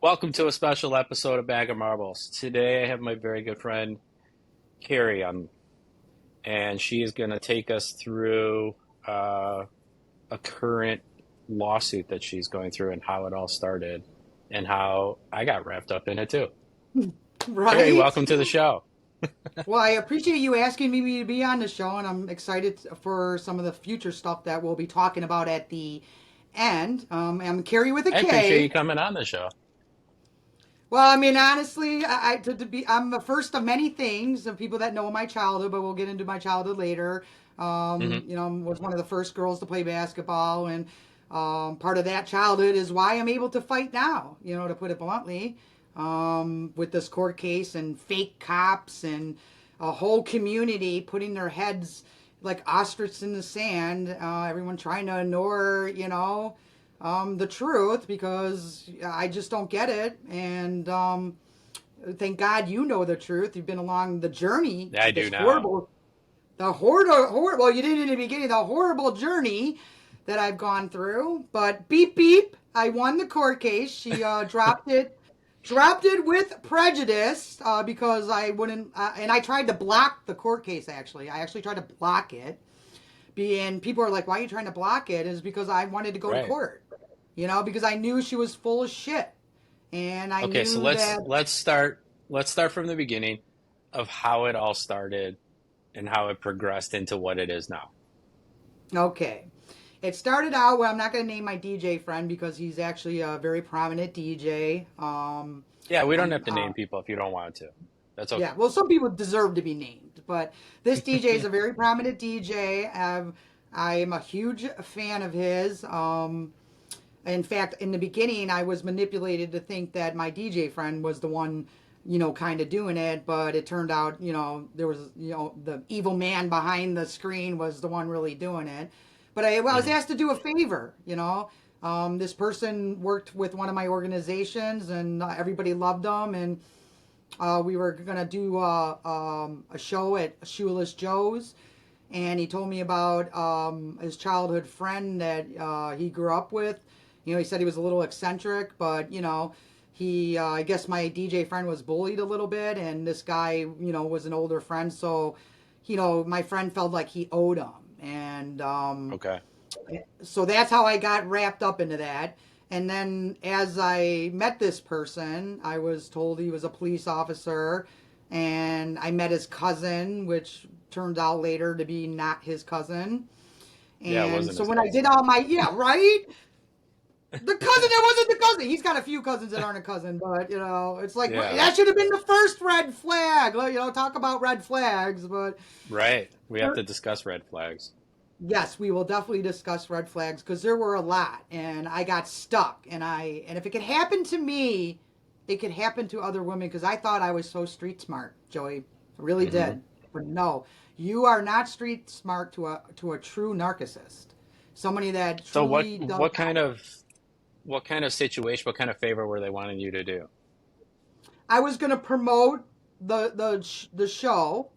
Welcome to a special episode of Bag of Marbles. Today I have my very good friend Karie on, and she is going to take us through a current lawsuit that she's going through and how it all started and how I got wrapped up in it too. Karie, Right? welcome to the show. Well, I appreciate you asking me to be on the show, and I'm excited for some of the future stuff that we'll be talking about at the end. I'm Carrie with a I appreciate you K. coming on the show. Well, I mean, honestly, I'm the first of many things of people that know my childhood, but we'll get into my childhood later. Hmm. Was one of the first girls to play basketball, and part of that childhood is why I'm able to fight now. To put it bluntly, with this court case and fake cops and a whole community putting their heads like ostriches in the sand. Everyone trying to ignore, the truth because I just don't get it. And thank God you know the truth. You've been along the journey, I do this now. horrible, the horrible, well, you did in the beginning, the horrible journey that I've gone through. But beep, beep, I won the court case. She dropped it with prejudice because I wouldn't, and I tried to block the court case actually. I actually tried to block it. And people are like, why are you trying to block it? Is because I wanted to go to Right. court, because I knew she was full of shit. And I Okay, so knew let's that, let's start let's start from the beginning of how it all started and how it progressed into what it is now. okay. It started out, well, I'm not going to name my DJ friend because he's actually a very prominent DJ. Yeah, we don't I'm, have to name people if you don't want to. That's okay. yeah, well, some people deserve to be named, but this DJ is a very prominent DJ. I'm a huge fan of his. In fact, in the beginning, I was manipulated to think that my DJ friend was the one, kind of doing it, but it turned out, there was, the evil man behind the screen was the one really doing it. But I was Hmm. asked to do a favor. This person worked with one of my organizations, and everybody loved them, and we were gonna do a show at Shoeless Joe's, and he told me about his childhood friend that he grew up with. He said he was a little eccentric, but he I guess my DJ friend was bullied a little bit, and this guy was an older friend, so my friend felt like he owed him, and Okay. so that's how I got wrapped up into that. And then as I met this person, I was told he was a police officer, and I met his cousin, which turned out later to be not his cousin. Yeah, it And wasn't so his when I did cousin. all my, yeah, right? The cousin that wasn't the cousin. He's got a few cousins that aren't a cousin, but it's like Yeah, that should have been the first red flag. Talk about red flags, but right. We have to discuss red flags. yes, we will definitely discuss red flags because there were a lot, and I got stuck. And if it could happen to me, it could happen to other women because I thought I was so street smart, Joey. I really Hmm. did. But no, you are not street smart to a true narcissist. Somebody that So what truly does. what kind of situation, what kind of favor were they wanting you to do? I was going to promote the show,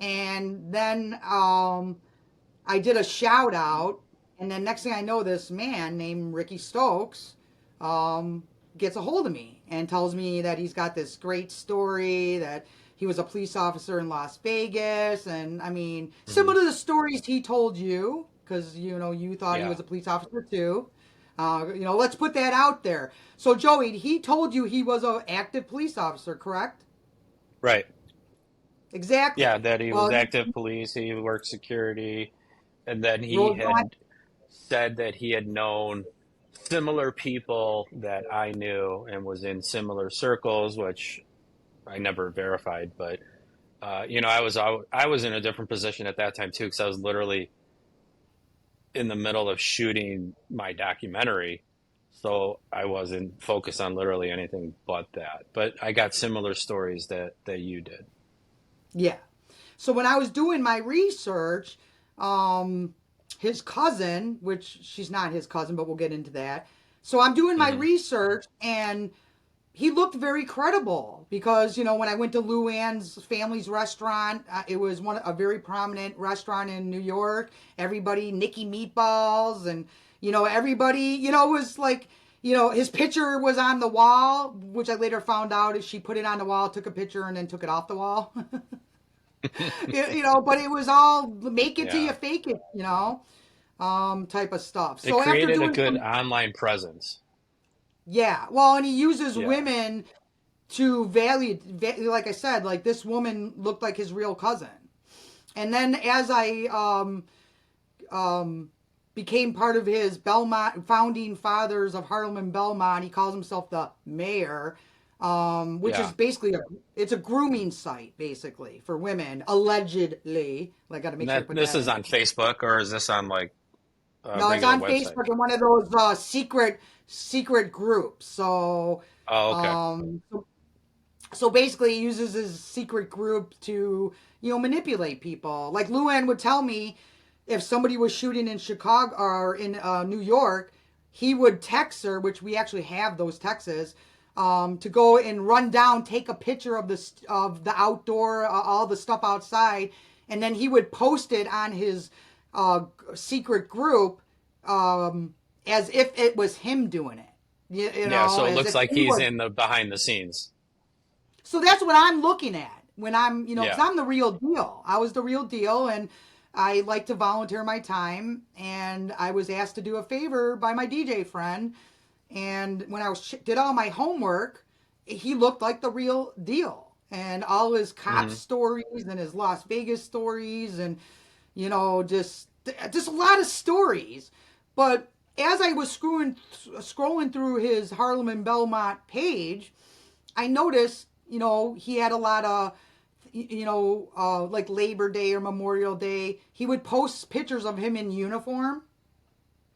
and then I did a shout out, and then next thing I know, this man named Ricky Stokes um, gets a hold of me and tells me that he's got this great story that he was a police officer in Las Vegas, and I mean, Hmm. similar to the stories he told you, because you thought he Yeah, was a police officer too. Let's put that out there. So Joey, he told you he was an active police officer, correct? right. Yeah, Exactly. that he was Well, active police, he worked security, and then he go on. had said that he had known similar people that I knew and was in similar circles, which I never verified, but I was in a different position at that time too, because I was literally in the middle of shooting my documentary, so I wasn't focused on literally anything but that. But I got similar stories that you did. Yeah. So when I was doing my research, um, his cousin, which she's not his cousin, but we'll get into that. So I'm doing my Hmm. research, and he looked very credible because when I went to Luann's family's restaurant, it was a very prominent restaurant in New York. Everybody, Nicky Meatballs, and everybody, was like, his picture was on the wall, which I later found out is she put it on the wall, took a picture, and then took it off the wall. But it was all make it till you Yeah. fake it, type of stuff. It So after created a doing good some, online presence. yeah, well, and he uses Yeah. women to like I said, like this woman looked like his real cousin. And then as I um, became part of his Belmont founding fathers of Harlem and Belmont. He calls himself the mayor, which is Yeah. basically it's a grooming site basically for women allegedly. Like, got to make And sure I that put this that is in. on Facebook, or is this on like a No, it's regular on website? Facebook in one of those secret groups. So, Oh, okay. um, so basically, he uses his secret group to manipulate people. Like Luann would tell me, if somebody was shooting in Chicago or in New York, he would text her, which we actually have those texts, to go and run down, take a picture of the outdoor, all the stuff outside, and then he would post it on his uh, secret group, as if it was him doing it. Yeah, so it As looks if like he he's was. in the behind the scenes. So that's what I'm looking at when because Yeah. I'm the real deal. I was the real deal, and I like to volunteer my time. And I was asked to do a favor by my DJ friend. And when did all my homework, he looked like the real deal. And all his cop Hmm. stories and his Las Vegas stories, and just a lot of stories. But as I was scrolling through his Harlem and Belmont page, I noticed, he had a lot of, like Labor Day or Memorial Day. He would post pictures of him in uniform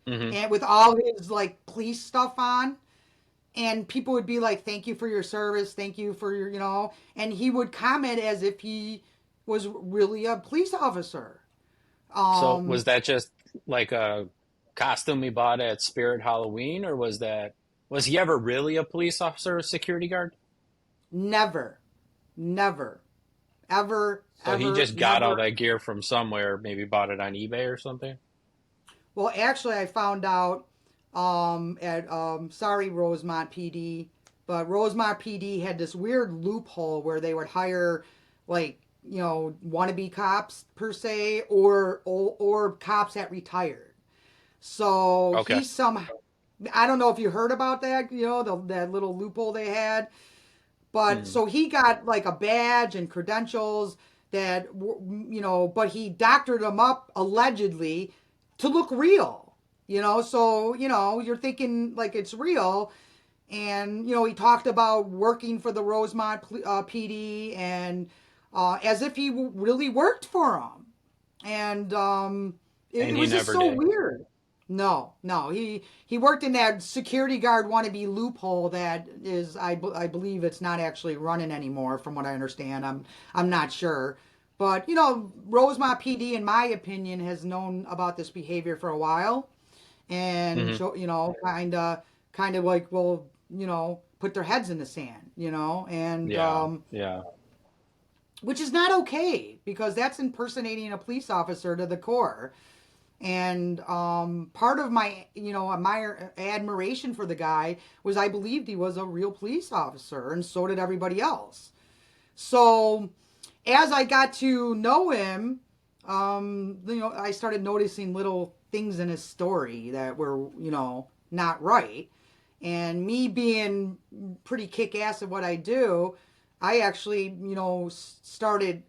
Hmm. and with all his like police stuff on. And people would be like, "Thank you for your service. Thank you for your." And he would comment as if he was really a police officer. So Um, was that just like a costume he bought at Spirit Halloween, or was he ever really a police officer or security guard? Never, never, ever, So he ever, just got all never. that gear from somewhere, maybe bought it on eBay or something? Well, actually, I found out at sorry Rosemont PD, but Rosemont PD had this weird loophole where they would hire like wannabe cops per se, or cops that retired. So Okay. he somehow, I don't know if you heard about that, that little loophole they had, but Hmm. so he got like a badge and credentials that but he doctored them up allegedly to look real. So you're thinking like it's real, and he talked about working for the Rosemont PD, and as if he really worked for them, and it And he was just never so did. weird. No, no, he worked in that security guard wannabe loophole that is, I believe it's not actually running anymore, from what I understand. I'm not sure, but Rosemont PD, in my opinion, has known about this behavior for a while, and Hmm. kind of like, well, put their heads in the sand, and Yeah. Yeah. which is not okay, because that's impersonating a police officer to the core. And part of my admiration for the guy was I believed he was a real police officer, and so did everybody else. So as I got to know him, I started noticing little things in his story that were, not right. And me being pretty kick ass at what I do, I actually, started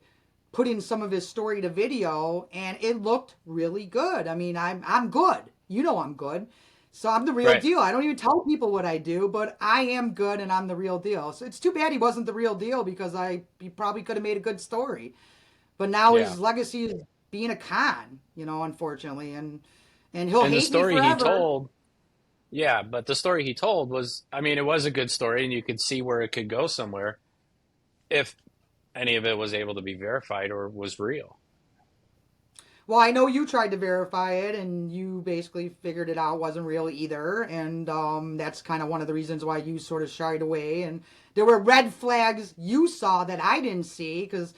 putting some of his story to video, and it looked really good. I mean, I'm good. I'm good. So I'm the real Right. deal. I don't even tell people what I do, but I am good and I'm the real deal. So it's too bad he wasn't the real deal, because he probably could have made a good story. But now Yeah. his legacy is being a con, unfortunately, and he'll And the hate me story he forever. told, yeah, but the story he told was, I mean, it was a good story and you could see where it could go somewhere if any of it was able to be verified or was real. Well, I know you tried to verify it, and you basically figured it out wasn't real either, and that's kind of one of the reasons why you sort of shied away. And there were red flags you saw that I didn't see, because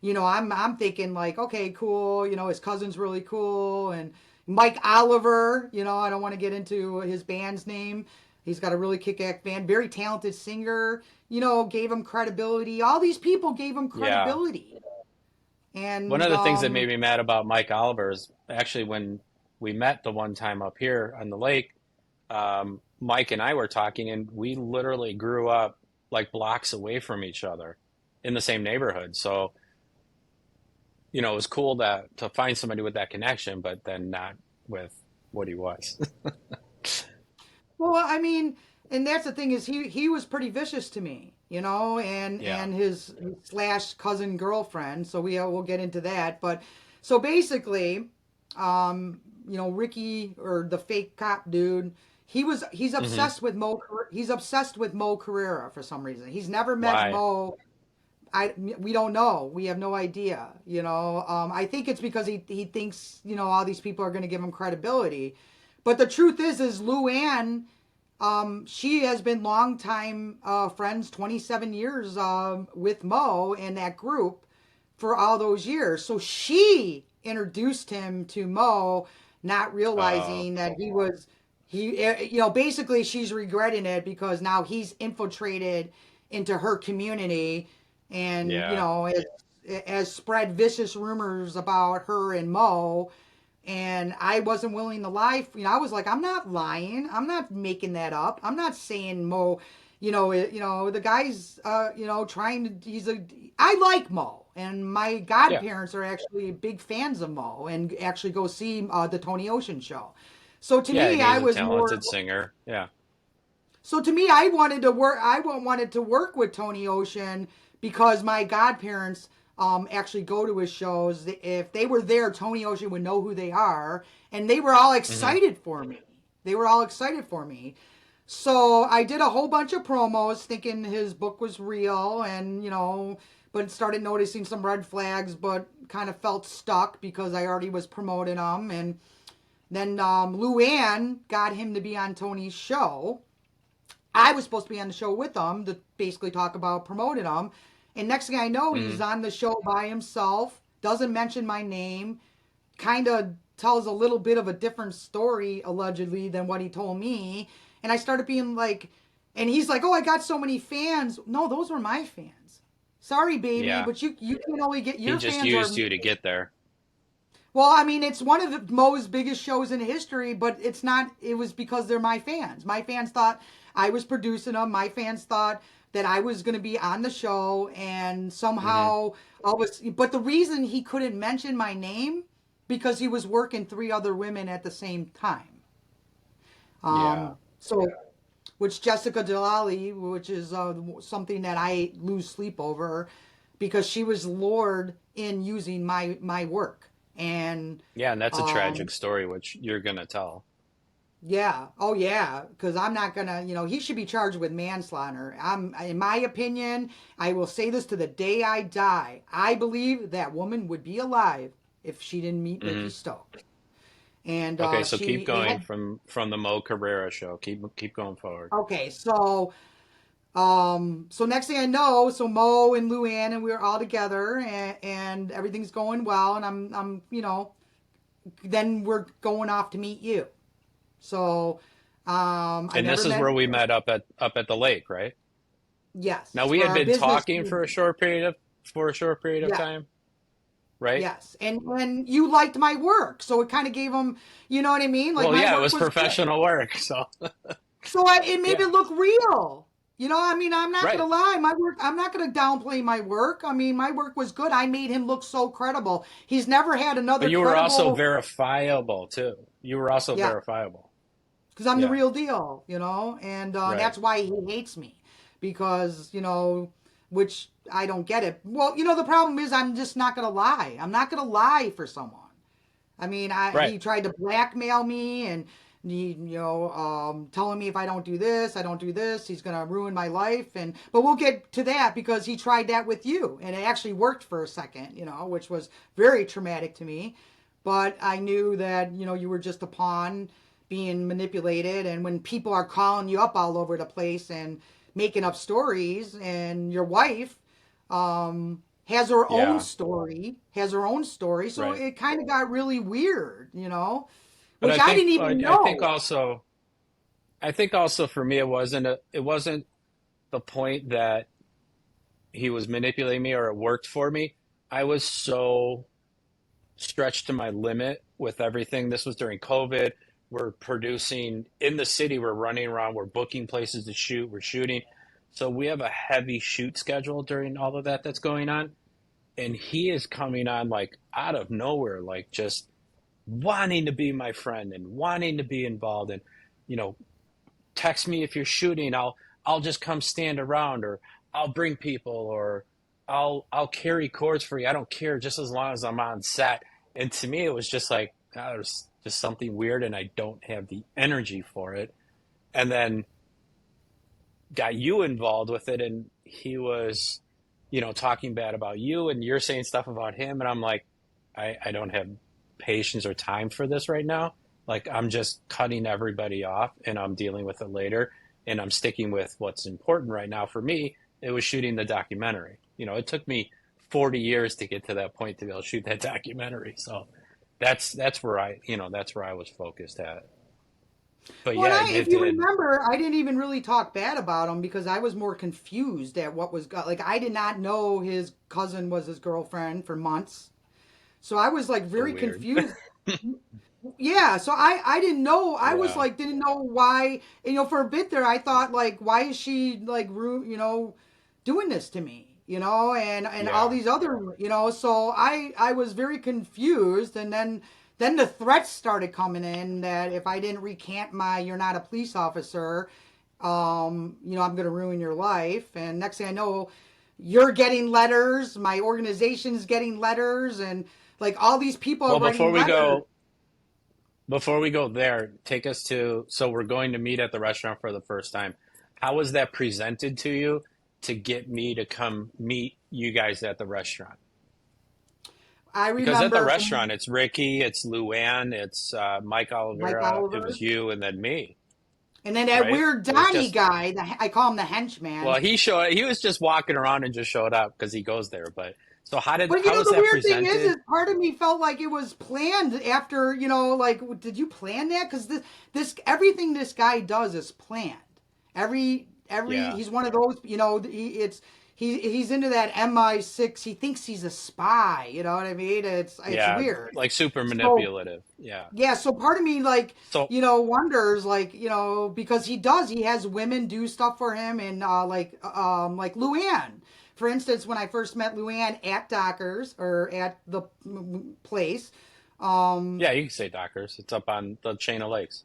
I'm thinking like, okay, cool, his cousin's really cool, and Mike Oliver, I don't want to get into his band's name, He's got a really kick-ass band, very talented singer. You know, gave him credibility. All these people gave him Yeah. credibility, One of and the things that made me mad about Mike Oliver is actually when we met the one time up here on the lake, Mike and I were talking, and we literally grew up like blocks away from each other in the same neighborhood. So, it was cool to find somebody with that connection, but then not with what he was. well, I mean, and that's the thing is he was pretty vicious to me, you know, Yeah. and his slash cousin girlfriend. So we'll get into that, but so basically, you know, Ricky or the fake cop dude, he's Hmm. obsessed with He's obsessed with Mo Carrera for some reason. He's never met Why? Mo. We don't know. We have no idea. You know, I think it's because he thinks, you know, all these people are going to give him credibility, but the truth is Luann, she has been longtime friends, 27 years with Mo and that group for all those years. So she introduced him to Mo, not Oh, realizing that you know, basically she's regretting it because now he's infiltrated into her community and, you yeah. know, has spread vicious rumors about her and Mo, and I wasn't willing to lie. You know, I was like, I'm not lying. I'm not making that up. I'm not saying Mo. You know, the guy's, you know, trying to. I like Mo, and my Yeah. godparents are actually big fans of Mo, and actually go see the Tony Ocean show. So to Yeah, me, and I he's a was more. talented singer. Yeah. So to me, I wanted to work. I wanted to work with Tony Ocean because my godparents actually go to his shows. If they were there, Tony Ocean would know who they are, and they were all Hmm. excited for me. They were all excited for me. So I did a whole bunch of promos, thinking his book was real, and you know, but started noticing some red flags, but kind of felt stuck because I already was promoting them, and then Luann got him to be on Tony's show. I was supposed to be on the show with him to basically talk about promoting him. And next thing I know, he's Hmm. on the show by himself, doesn't mention my name, kind of tells a little bit of a different story, allegedly, than what he told me. And I started being like, and he's like, oh, I got so many fans. No, those were my fans. Sorry, baby, Yeah. but you can only get He your just fans are. used you to get there. Well, I mean, it's one of the most biggest shows in history, but it's not. It was because they're my fans. My fans thought I was producing them. My fans thought that I was going to be on the show, and Hmm. somehow I was. But the reason he couldn't mention my name because he was working three other women at the same time. Yeah. So, which Jessica Delali, which is something that I lose sleep over, because she was lured in using my work and Yeah, and that's a um, tragic story, which you're gonna tell. yeah. Oh, yeah. Because I'm not gonna. You know, he should be charged with manslaughter. In my opinion, I will say this to the day I die. I believe that woman would be alive if she didn't meet Ricky Hmm. Stokes. And Okay, so keep they going had. from the Mo Cabrera show. Keep going forward. Okay, so next thing I know, so Mo and Luann and we were all together, and everything's going well, and you know, then we're going off to meet you. So, I And never this is met. where we met up at the lake, right? Now Yes, we for had our been business talking meeting. for a short period of Yeah, time, right? yes, and when you liked my work, so it kind of gave them, you know what I mean? Like Well, my yeah, it work was was good, professional work, so so it made yeah, it look real. You know, I mean, I'm not right. gonna lie, my work. I'm not gonna downplay my work. I mean, my work was good. I made him look so credible. He's never had But another you were also credible. verifiable too. You were also Yeah, verifiable. because I'm the Yeah, real deal, you know, and right. that's why he hates me, because you know, which I don't get it. Well, you know, the problem is I'm just not gonna lie. I'm not gonna lie for someone. I mean, Right. he tried to blackmail me and you know, telling me if I don't do this, I don't do this, he's gonna ruin my life. And but we'll get to that because he tried that with you, and it actually worked for a second, you know, which was very traumatic to me. But I knew that you know you were just a pawn being manipulated, and when people are calling you up all over the place and making up stories, and your wife has her own Yeah, story, has her own story. So right. it kind of got really weird, you know, But which I didn't even I think know. also. I think also for me, it wasn't the point that he was manipulating me or it worked for me. I was so stretched to my limit with everything. This was during COVID. We're producing in the city, we're running around, we're booking places to shoot, we're shooting. So we have a heavy shoot schedule during all of that that's going on. And he is coming on like out of nowhere, like just wanting to be my friend and wanting to be involved and, you know, text me if you're shooting. I'll just come stand around, or I'll bring people, or I'll carry cords for you. I don't care, just as long as I'm on set. And to me, it was just like, there's just something weird, and I don't have the energy for it. And then got you involved with it, and he was, talking bad about you, and you're saying stuff about him, and I'm like, I don't have patience or time for this right now. Like, I'm just cutting everybody off, and I'm dealing with it later, and I'm sticking with what's important right now for me. It was shooting the documentary. It took me 40 years to get to that point to be able to shoot that documentary. So that's where I was focused at. But Well, and yeah, if it you did. remember, I didn't even really talk bad about him because I was more confused at what was like. I did not know his cousin was his girlfriend for months, so I was like So very weird. confused. Yeah, so I didn't know. I was Yeah. like didn't know why. For a bit there, I thought like, why is she like doing this to me? And all Yeah. these other. So I was very confused, and then the threats started coming in that if I didn't recant my "you're not a police officer," I'm going to ruin your life. And next thing I know, you're getting letters. My organization's getting letters, and like all these people are Well, writing letters. before we go there, take us to, so we're going to meet at the restaurant for the first time. How was that presented to you to get me to come meet you guys at the restaurant? I Because at the remember from restaurant, it's Ricky, it's Luann, it's Mike Mike Oliveira, it Oliver, was you, and then me, and then that right? weird It was Donnie just, guy. I call him the henchman. well, he was just walking around and just showed up because he goes there. But so But how was the that weird thing is presented? part of me felt like it was planned after, like, did you plan that? Because this everything this guy does is planned. Every Yeah. he's one of those, he's into that MI6. He thinks he's a spy. You know what I mean? It's Yeah. weird. Like super So manipulative. Yeah. yeah, so part of me like, So, wonders like, because he has women do stuff for him and like Luann. For instance, when I first met Luann at Dockers or at the place, um yeah, you can say Dockers. It's up on the chain of lakes.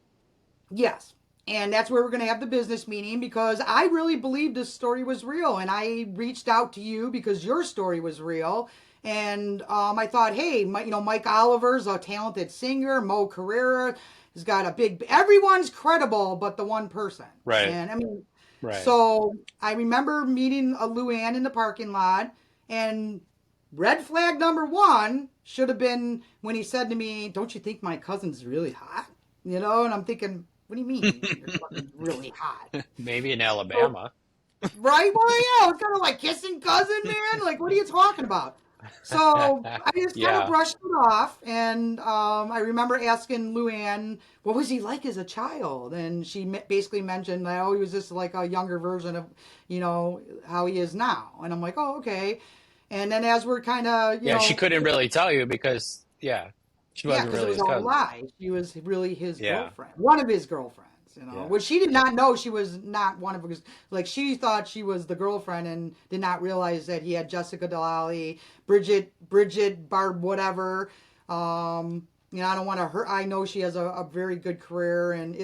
yes. And that's where we're going to have the business meeting because I really believed this story was real. And I reached out to you because your story was real. And I thought, hey, Mike Oliver's a talented singer. Mo Carrera has got a big, everyone's credible, but the one person. Right. And I mean, Right. so I remember meeting a Luann in the parking lot. And red flag number one should have been when he said to me, don't you think my cousin's really hot? And I'm thinking, what do you mean your cousin's really hot? Maybe in So, Alabama. right? Well, yeah, it's kind of like kissing cousin, man. Like, what are you talking about? So I just kind of Yeah. brushed it off, and I remember asking Luann, "What was he like as a child?" And she basically mentioned that he was just like a younger version of, how he is now. And I'm like, "Oh, okay." And then as we're kind of, Yeah, she couldn't really tell you because, yeah, she yeah, wasn't because it really was his all cousin. lies. She was really his Yeah. girlfriend, one of his girlfriends. Yeah. Which she did not know she was not one of his. Like she thought she was the girlfriend and did not realize that he had Jessica Delali, Bridget, Barb, whatever. I don't want to hurt. I know she has a very good career and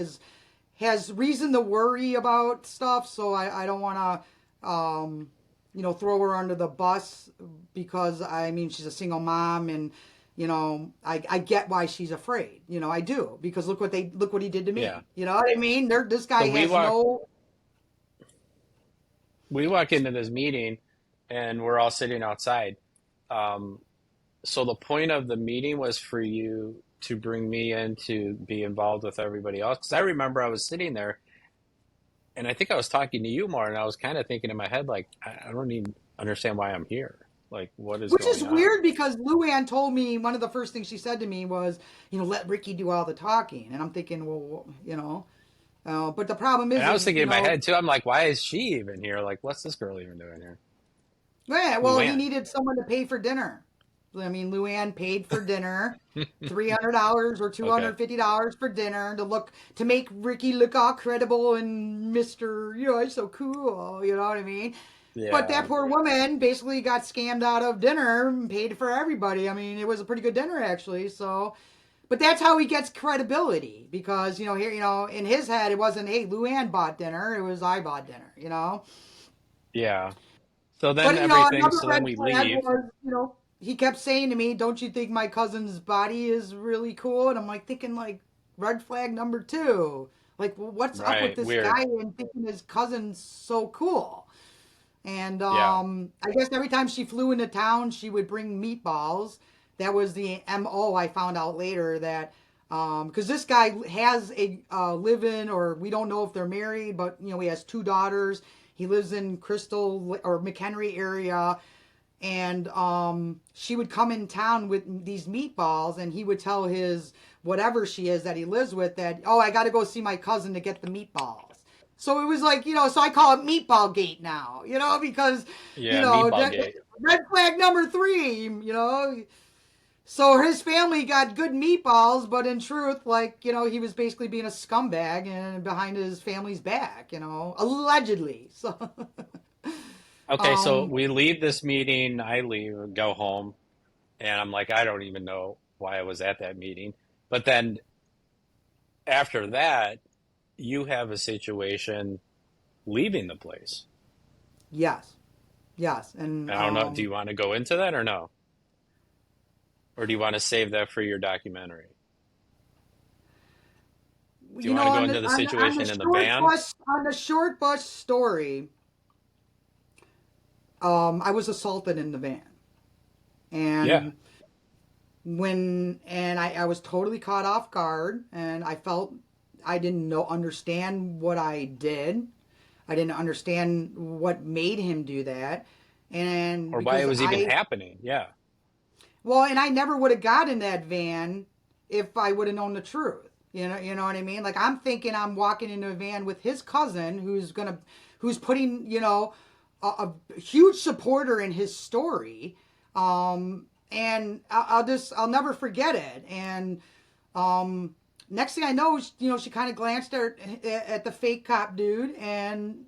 has reason to worry about stuff. So I don't want to, throw her under the bus because I mean she's a single mom and I get why she's afraid. I do because look what he did to Yeah. me. You know what I mean? This guy So has no. we walk into this meeting and we're all sitting outside. Um, so the point of the meeting was for you to bring me in to be involved with everybody else. Because I remember I was sitting there and I think I was talking to you more, and I was kind of thinking in my head, like, I don't even understand why I'm here. Like, what is Which is going on? weird because Luann told me one of the first things she said to me was, let Ricky do all the talking, and I'm thinking, well, But the problem And I was is, thinking in my head too, I'm like, why is she even here? Like, what's this girl even doing here? yeah, well, he Luann. needed someone to pay for dinner. I mean, Luann paid for dinner, $300 or Okay. $250 for dinner to make Ricky look all credible and Mister, he's so cool. You know what I mean? But that Yeah. poor woman basically got scammed out of dinner and paid for everybody. I mean, it was a pretty good dinner actually. So, but that's how he gets credibility because here in his head it wasn't, hey, Luann bought dinner, it was I bought dinner. Yeah. So then But everything, another so then red we flag leave. was, he kept saying to me, "Don't you think my cousin's body is really cool?" And I'm like thinking like red flag number two. Like, well, what's up with Right. this Weird. guy and thinking his cousin's so cool? And Yeah. I guess every time she flew into town, she would bring meatballs. That was the MO. I found out later that because this guy has a live-in, or we don't know if they're married, but he has two daughters. He lives in Crystal or McHenry area, and she would come in town with these meatballs, and he would tell his whatever she is that he lives with that, oh, I got to go see my cousin to get the meatballs. So it was like, so I call it Meatball Gate now, because, Yeah. Meatball that, Gate. red flag number three. So his family got good meatballs, but in truth, like, he was basically being a scumbag and behind his family's back, allegedly. So, Okay. So um, we leave this meeting. I leave, go home, and I'm like, I don't even know why I was at that meeting. But then after that, you have a situation leaving the place. yes, yes. And, I don't know. Do you want to go into that or no? Or do you want to save that for your documentary? Do you want to go on into the the on the situation in the short van? bus story, I was assaulted in the van, Yeah. and I was totally caught off guard, and I felt I didn't understand what I did. I didn't understand what made him do that, and Or why it because was even happening. Yeah. and I never would have got in that van if I would have known the truth. You know what I mean? Like I'm thinking I'm walking into a van with his cousin who's putting, a huge supporter in his story. And I'll never forget it. And next thing I know, she kind of glanced at the fake cop dude, and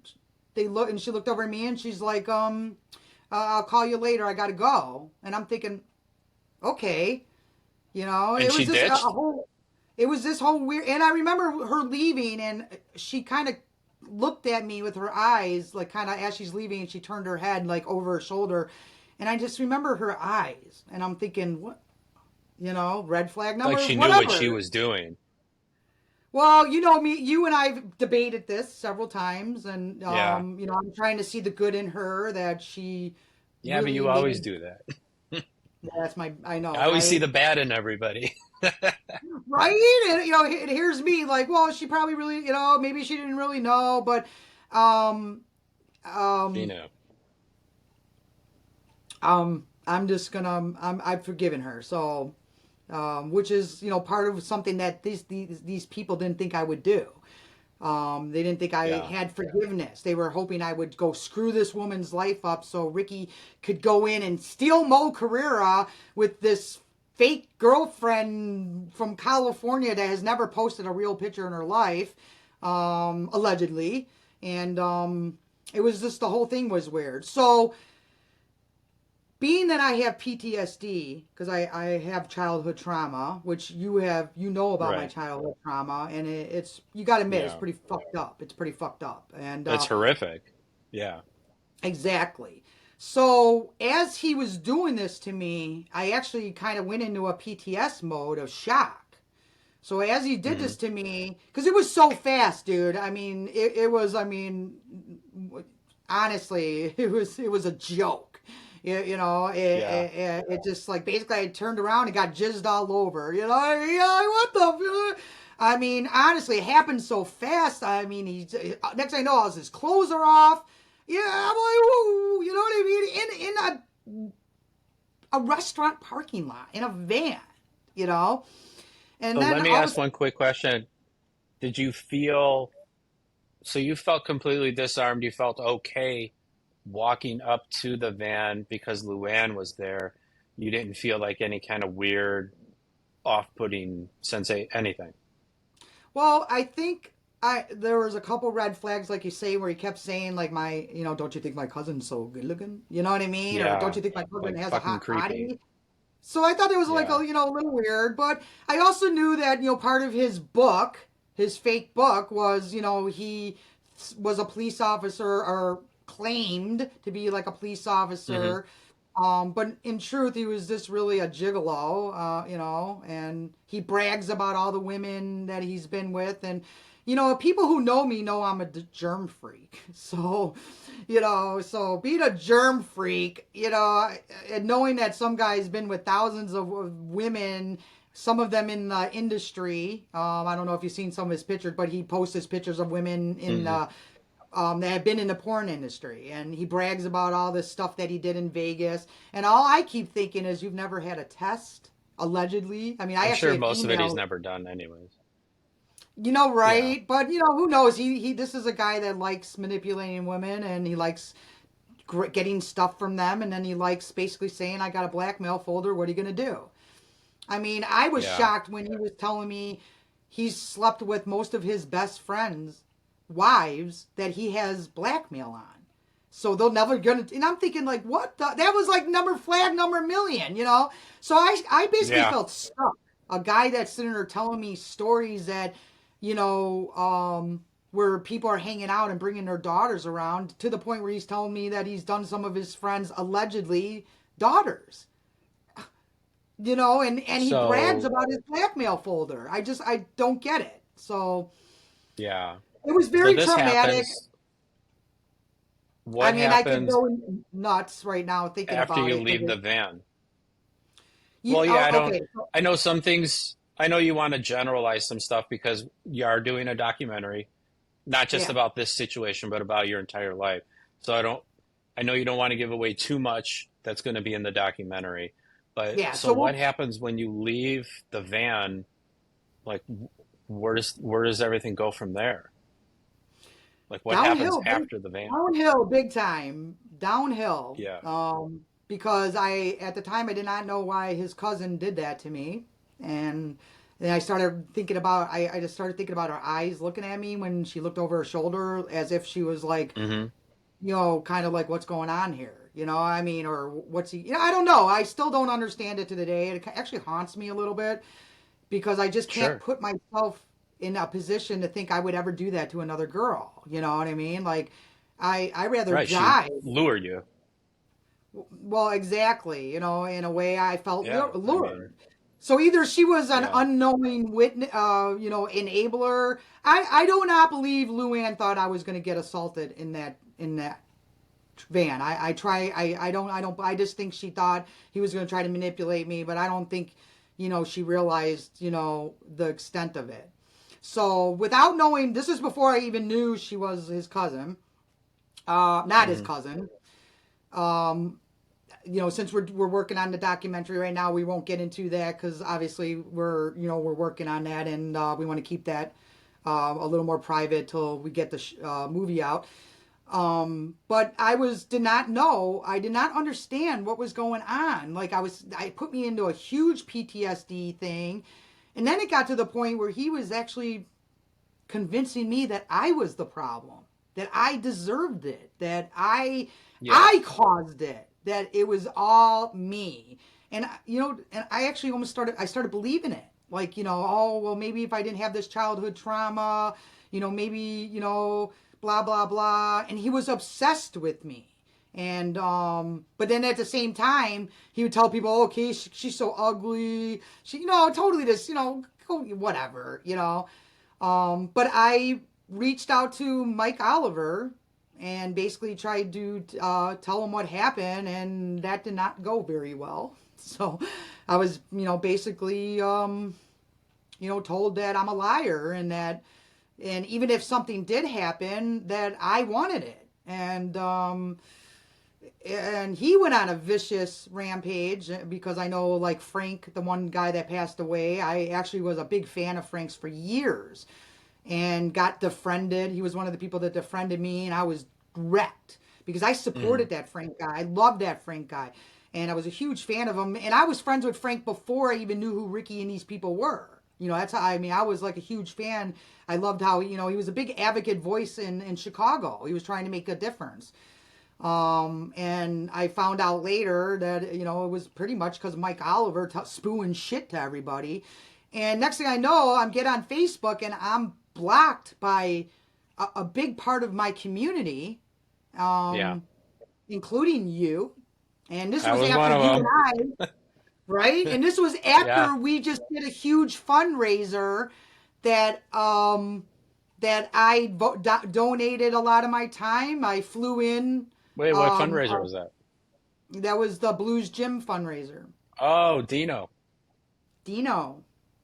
she looked over at me and she's like, I'll call you later. I got to go. And I'm thinking, okay, And she ditched? it was this whole weird, and I remember her leaving, and she kind of looked at me with her eyes, like kind of as she's leaving, and she turned her head like over her shoulder, and I just remember her eyes, and I'm thinking, what, red flag Like number, she knew what she whatever. was doing. Well, you and I've debated this several times, and Yeah. I'm trying to see the good in her that she Yeah, but really you always made. do that. That's my, I I know, always see right? the bad in everybody. Right? And here's me like, well, she probably really, maybe she didn't really know, but um She um knew. I'm just gonna I've forgiven her. So which is, part of something that these people didn't think I would do. They didn't think I Yeah. had forgiveness. They were hoping I would go screw this woman's life up so Ricky could go in and steal Mo Carrera with this fake girlfriend from California that has never posted a real picture in her life, allegedly. And it was just the whole thing was weird. So being that I have PTSD, because I have childhood trauma, which you know about my Right. childhood trauma, and it's, you got to admit, it's Yeah. pretty fucked up. It's pretty fucked up. And It's horrific. Yeah. exactly. So as he was doing this to me, I actually kind of went into a PTS mode of shock. So as he did Hmm. this to me, because it was so fast, dude. I mean, it was. I mean, honestly, it was a joke. Yeah. It just like basically I turned around and got jizzed all over. Yeah, what the? I mean, honestly, it happened so fast. I mean, next thing I know, his clothes are off. Yeah, I'm like, whoa, you know what I mean? In a restaurant parking lot in a van, you know. And So let then me all of a ask sudden, one quick question. Did you feel so you felt completely disarmed. You felt okay walking up to the van because Luann was there. You didn't feel like any kind of weird, off-putting sensation, anything. Well, I think there was a couple red flags, like you say, where he kept saying like my, don't you think my cousin's so good looking? You know what I mean? Or don't Yeah, you think my cousin like has a fucking hot creepy. body? So I thought it was like Yeah. a little weird, but I also knew that part of his book, his fake book, was he was a police officer or claimed to be like a police Hmm. officer. But in truth, he was just really a gigolo, and he brags about all the women that he's been with. And, people who know me know I'm a germ freak. So, so being a germ freak, and knowing that some guy's been with thousands of women, some of them in the industry. I don't know if you've seen some of his pictures, but he posts his pictures of women in Hmm. that have been in the porn industry, and he brags about all this stuff that he did in Vegas. And all I keep thinking is, you've never had a test, allegedly. I mean, I I'm actually sure have most of it he's emailed, never done anyways. Yeah. right? But who knows? He this is a guy that likes manipulating women, and he likes getting stuff from them, and then he likes basically saying, "I got a blackmail folder. What are you gonna do?" I mean, I was Yeah. shocked when he was telling me he's slept with most of his best friends' wives that he has blackmail on. So they'll never gonna. And I'm thinking like, what? That was like flag number million. So I basically Yeah. felt stuck. A guy that's sitting there telling me stories that, where people are hanging out and bringing their daughters around, to the point where he's telling me that he's done some of his friends allegedly daughters, and he brags So, about his blackmail folder. I don't get it. So yeah. it was So very this traumatic. happens. I What mean, I could happens go nuts right now thinking after about you it leave because the van? Well, yeah, okay. So, I know some things, I know you want to generalize some stuff because you are doing a documentary, not just yeah, about this situation, but about your entire life. So I know you don't want to give away too much that's going to be in the documentary. But yeah. so So what we'll happens when you leave the van? Like, where does everything go from there? Like, what happens after the van? downhill big time, downhill. Yeah. Because at the time I did not know why his cousin did that to me, and then I started thinking about I just started thinking about her eyes looking at me when she looked over her shoulder, as if she was like, Hmm. kind of like, what's going on here? I mean, or what's he, I don't know. I still don't understand it to the day. It actually haunts me a little bit because I just can't Sure. put myself in a position to think I would ever do that to another girl. You know what I mean? Like, I rather Right. She die. lured you. Well, exactly. In a way, I felt Yeah. I mean, lured. So either she was an yeah. unknowing witness, enabler. I do not believe Luann thought I was going to get assaulted in that van. I just think she thought he was going to try to manipulate me, but I don't think, she realized, the extent of it. So without knowing, this is before I even knew she was his cousin, not his Hmm. cousin. Um, since we're working on the documentary right now, we won't get into that because obviously we're working on that, and we want to keep that a little more private till we get the movie out. But did not know, I did not understand what was going on. Like, I put me into a huge PTSD thing, and then it got to the point where he was actually convincing me that I was the problem, that I deserved it, that I Yeah. I caused it, that it was all me. And and I actually almost started believing it. Like, oh, well, maybe if I didn't have this childhood trauma, maybe, blah blah blah. And he was obsessed with me. And but then at the same time, he would tell people, okay, she's so ugly. She, totally just, whatever, But I reached out to Mike Oliver and basically tried to tell him what happened, and that did not go very well. So I was, basically, told that I'm a liar, and even if something did happen, that I wanted it. And he went on a vicious rampage because I know, like, Frank, the one guy that passed away, I actually was a big fan of Frank's for years. and got defriended. He was one of the people that defriended me, and I was wrecked because I Hmm. supported that Frank guy. I loved that Frank guy, and I was a huge fan of him. And I was friends with Frank before I even knew who Ricky and these people were. That's how I mean. I was like a huge fan. I loved how he was a big advocate voice in Chicago. He was trying to make a difference. And I found out later that it was pretty much because Mike Oliver spewing shit to everybody. And next thing I know, I'm get on Facebook and I'm blocked by a big part of my community, Yeah, um, including you. And this I was was one after of you and them. I, right? And this was Yeah. after we just did a huge fundraiser that that donated a lot of my time. I flew in. Wait, what Um, fundraiser uh, was that? that was the Blues Gym fundraiser. Oh, Dino. Dino.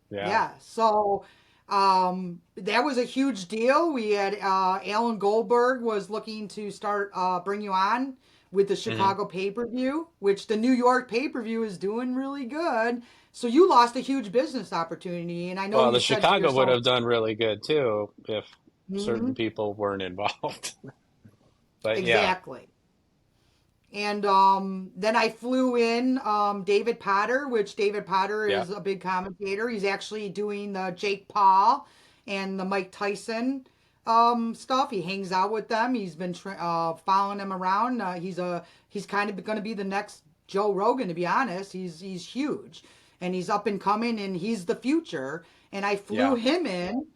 Yeah. Yeah. So that was a huge deal. We had Alan Goldberg was looking to start bring you on with the Hmm. Chicago pay per view, which the New York pay per view is doing really good. So you lost a huge business opportunity, and I know Well, you the said to Chicago would yourself, have done really good too if certain hmm, people weren't involved. But yeah. exactly. And then I flew in David Potter, which David Potter Yeah. is a big commentator. He's actually doing the Jake Paul and the Mike Tyson stuff. He hangs out with them. He's been following them around. He's kind of going to be the next Joe Rogan, to be honest. He's huge, and he's up and coming, and he's the future. And I flew Yeah. him in,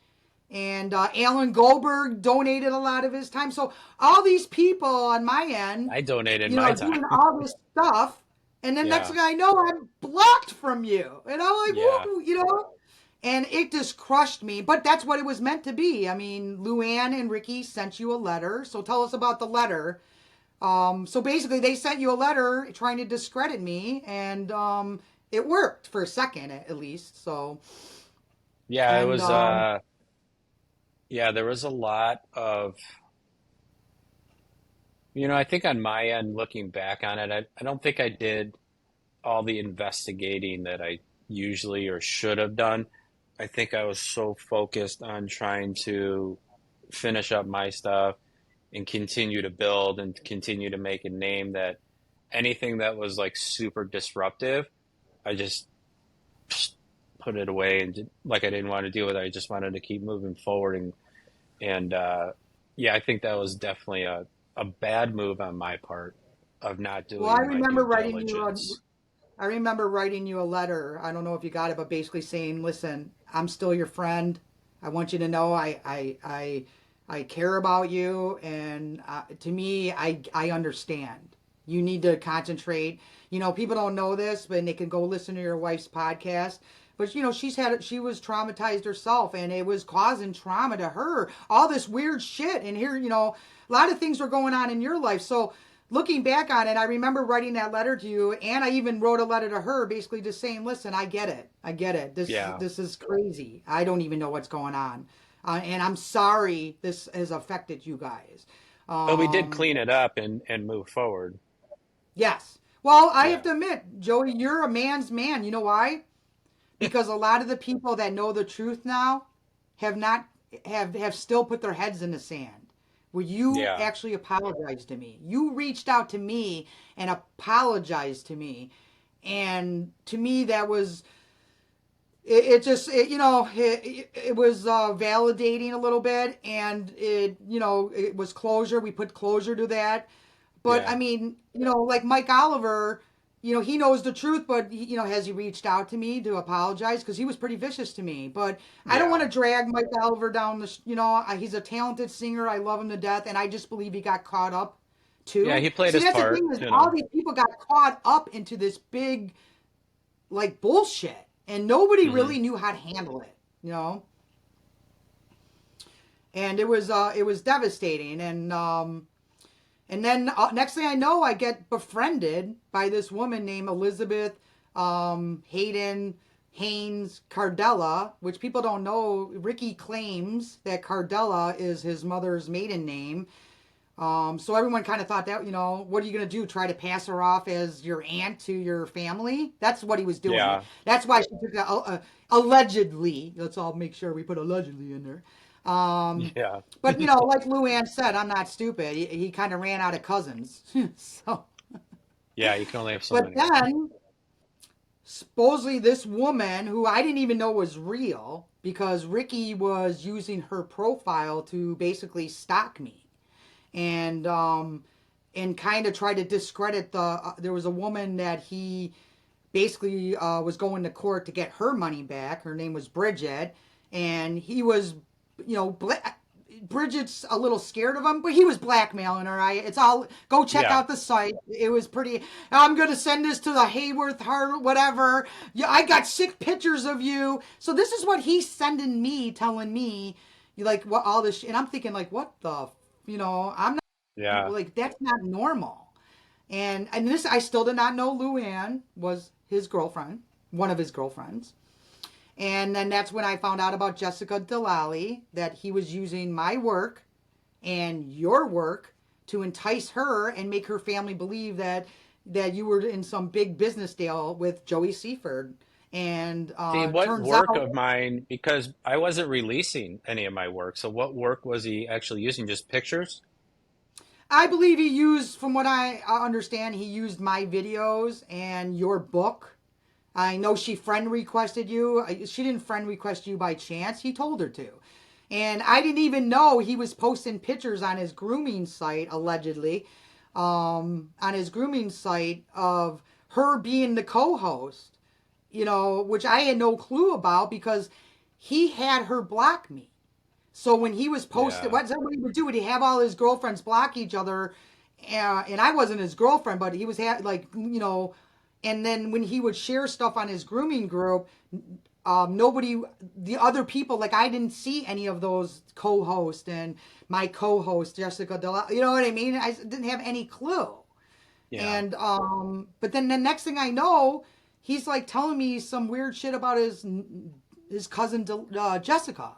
and Alan Goldberg donated a lot of his time. So all these people on my end, I donated my time. doing all this stuff, and then next Yeah. thing I know, I'm blocked from you, and I'm like, Yeah. whoa. And it just crushed me. But that's what it was meant to be. I mean, Luann and Ricky sent you a letter. So tell us about the letter. So basically, they sent you a letter trying to discredit me, and it worked for a second at least. So, Yeah, it and was yeah, there was a lot of I think on my end looking back on it, I don't think I did all the investigating that I usually or should have done. I think I was so focused on trying to finish up my stuff and continue to build and continue to make a name that anything that was like super disruptive, I just put it away and like I didn't want to deal with it. I just wanted to keep moving forward and yeah, I think that was definitely a bad move on my part of not well, I doing my due remember writing you a diligence. I remember writing you a letter. I don't know if you got it, but basically saying, "Listen, I'm still your friend. I want you to know I care about you, and to me, I understand. You need to concentrate. People don't know this, but they can go listen to your wife's podcast. But she was traumatized herself, and it was causing trauma to her. All this weird shit, and here, a lot of things were going on in your life. So looking back on it, I remember writing that letter to you, and I even wrote a letter to her, basically just saying, "Listen, I get it. I get it. This Yeah. this is crazy. I don't even know what's going on, and I'm sorry this has affected you guys." But we did Um, clean it up and move forward. yes. Well, I have Yeah. to admit, Joey, you're a man's man. You know why? Because a lot of the people that know the truth now have not have still put their heads in the sand. Where you Yeah. actually apologized to me. You reached out to me and apologized to me. And to me that was it just it was validating a little bit, and it was closure. We put closure to that. But I Yeah. mean, like Mike Oliver, he knows the truth, but has he reached out to me to apologize? Because he was pretty vicious to me. But I don't want Yeah. to drag Mike Oliver down the. He's a talented singer. I love him to death, and I just believe he got caught up Yeah, too. he played See, his that's the part, thing is all these people got caught up into this big like bullshit, and nobody Hmm. really knew how to handle it. And it was devastating. And then next thing I know, I get befriended by this woman named Elizabeth Hayden Haynes Cardella, which people don't know. Ricky claims that Cardella is his mother's maiden name. So everyone kind of thought that, what are you going to do? Try to pass her off as your aunt to your family? That's what he was doing. Yeah. That's why she took that allegedly. Let's all make sure we put allegedly in there. Yeah. But like Luann said, I'm not stupid. He kind of ran out of cousins. So, Yeah, you can only have so but many. then supposedly this woman who I didn't even know was real because Ricky was using her profile to basically stalk me and kind of try to discredit the. There was a woman that he basically was going to court to get her money back. Her name was Bridget, and he was, you know, Bridget's a little scared of him, but he was blackmailing her. It's all go check Yeah. out the site. It was pretty. I'm gonna send this to the Hayworth Heart, whatever. Yeah, I got sick pictures of you. So this is what he's sending me, telling me, like what all this, and I'm thinking like, what the, I'm not Yeah. like that's not normal. And this I still did not know Luann was his girlfriend, one of his girlfriends. And then that's when I found out about Jessica Delali, that he was using my work and your work to entice her and make her family believe that you were in some big business deal with Joey Seaford. And See, what turns out work of mine, because I wasn't releasing any of my work. So what work was he actually using? Just pictures? I believe he used, from what I understand, he used my videos and your book. I know she friend requested you. She didn't friend request you by chance. He told her to. And I didn't even know he was posting pictures on his grooming site, allegedly, on his grooming site of her being the co host, which I had no clue about because he had her block me. So when he was posted, Yeah. what he would do? Would he have all his girlfriends block each other? And I wasn't his girlfriend, but he was like, and then when he would share stuff on his grooming group, nobody, the other people, like I didn't see any of those co-hosts and my co-host Jessica Della. You know what I mean? I didn't have any clue. Yeah. And but then the next thing I know, he's like telling me some weird shit about his cousin Jessica,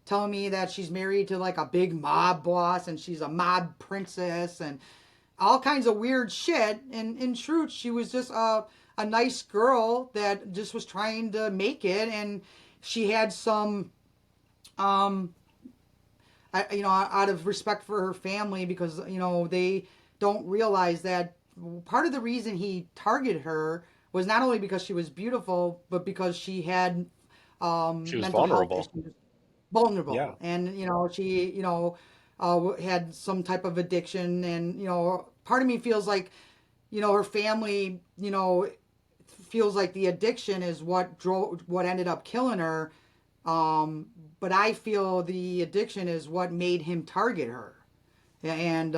telling me that she's married to like a big mob boss and she's a mob princess and all kinds of weird shit. And in truth, she was just a nice girl that just was trying to make it. And she had some, um, out of respect for her family, because, they don't realize that part of the reason he targeted her was not only because she was beautiful, but because she had She was mental health vulnerable. issues, vulnerable, Yeah. and she had some type of addiction, and part of me feels like her family feels like the addiction is what ended up killing her, um, but I feel the addiction is what made him target her. And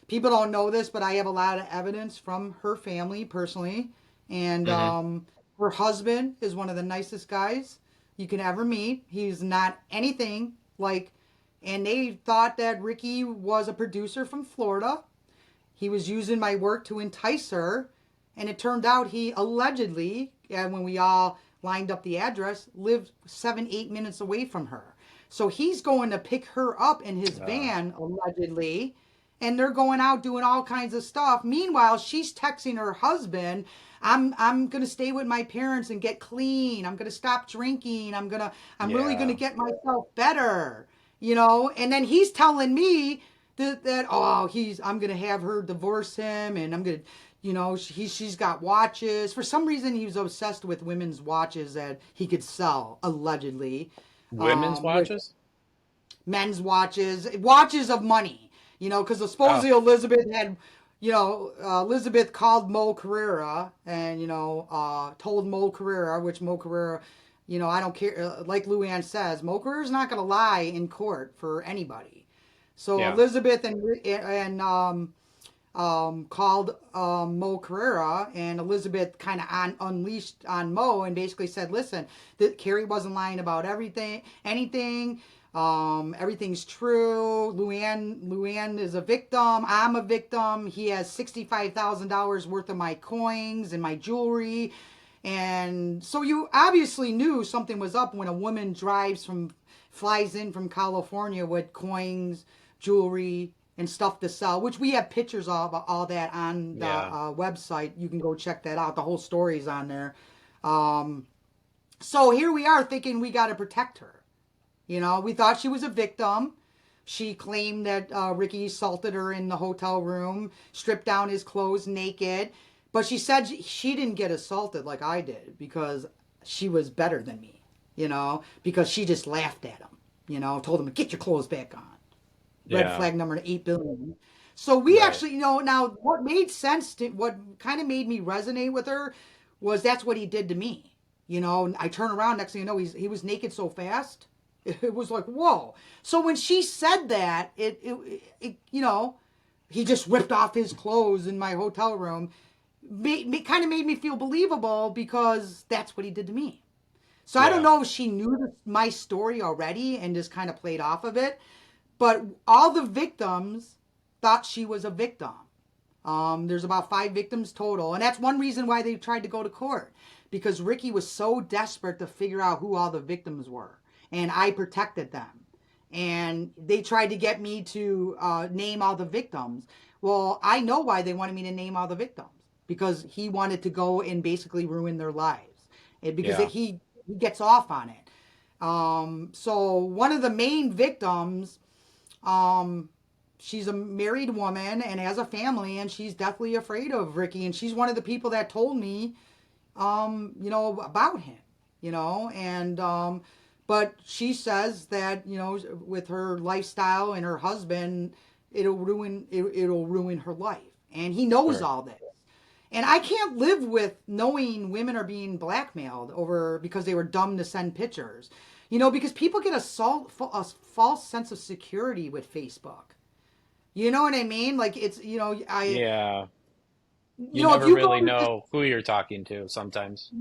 people don't know this, but I have a lot of evidence from her family personally. And Hmm. her husband is one of the nicest guys you can ever meet. He's not anything like, and they thought that Ricky was a producer from Florida. He was using my work to entice her. And it turned out he allegedly, and when we all lined up the address, lived 7, 8 minutes away from her. So he's going to pick her up in his Uh, van, allegedly, and they're going out doing all kinds of stuff. Meanwhile, she's texting her husband, I'm gonna stay with my parents and get clean. I'm gonna stop drinking. I'm really gonna yeah. get myself better. And then he's telling me that oh I'm gonna have her divorce him, and I'm gonna she's got watches. For some reason, he was obsessed with women's watches that he could sell, allegedly, Women's with watches? men's watches of money. Because Oh, supposedly Elizabeth had, Elizabeth called Mo Carrera and told Mo Carrera, which Mo Carrera, I don't care. Like Luann says, Mo Carrera's not going to lie in court for anybody. So yeah. Elizabeth and called Mo Carrera, and Elizabeth kind of unleashed on Mo and basically said, "Listen, that Karie wasn't lying about anything. Everything's true. Luann is a victim. I'm a victim. He has $65,000 worth of my coins and my jewelry." And so you obviously knew something was up when a woman flies in from California with coins, jewelry, and stuff to sell, which we have pictures of all that on the Yeah. website. You can go check that out. The whole story's on there. So here we are thinking we got to protect her. You know, we thought she was a victim. She claimed that Ricky assaulted her in the hotel room, stripped down his clothes naked. But she said she didn't get assaulted like I did because she was better than me, you know, because she just laughed at him, you know, told him, get your clothes back on. Red Yeah. flag number 8 billion. So we Right. actually, you know, now what made sense to what kind of made me resonate with her was that's what he did to me. You know, I turn around, next thing you know, he was naked so fast. It was like, whoa. So when she said that, it you know, he just ripped off his clothes in my hotel room. Kind of made me feel believable because that's what he did to me. So I don't Yeah. know if she knew my story already and just kind of played off of it, but all the victims thought she was a victim. There's about 5 victims total, and that's one reason why they tried to go to court because Ricky was so desperate to figure out who all the victims were, and I protected them. And they tried to get me to name all the victims. Well, I know why they wanted me to name all the victims because he wanted to go and basically ruin their lives, because Yeah. he gets off on it. So one of the main victims, um, she's a married woman and has a family, and she's deathly afraid of Ricky. And she's one of the people that told me, you know, about him, you know, and but she says that you know, with her lifestyle and her husband, it'll ruin her life, and he knows Sure. all this. And I can't live with knowing women are being blackmailed over because they were dumb to send pictures. You know, because people get a false sense of security with Facebook. You know what I mean? Like it's, you know, Yeah. you You know, if never you go really to this, know who you're talking to sometimes.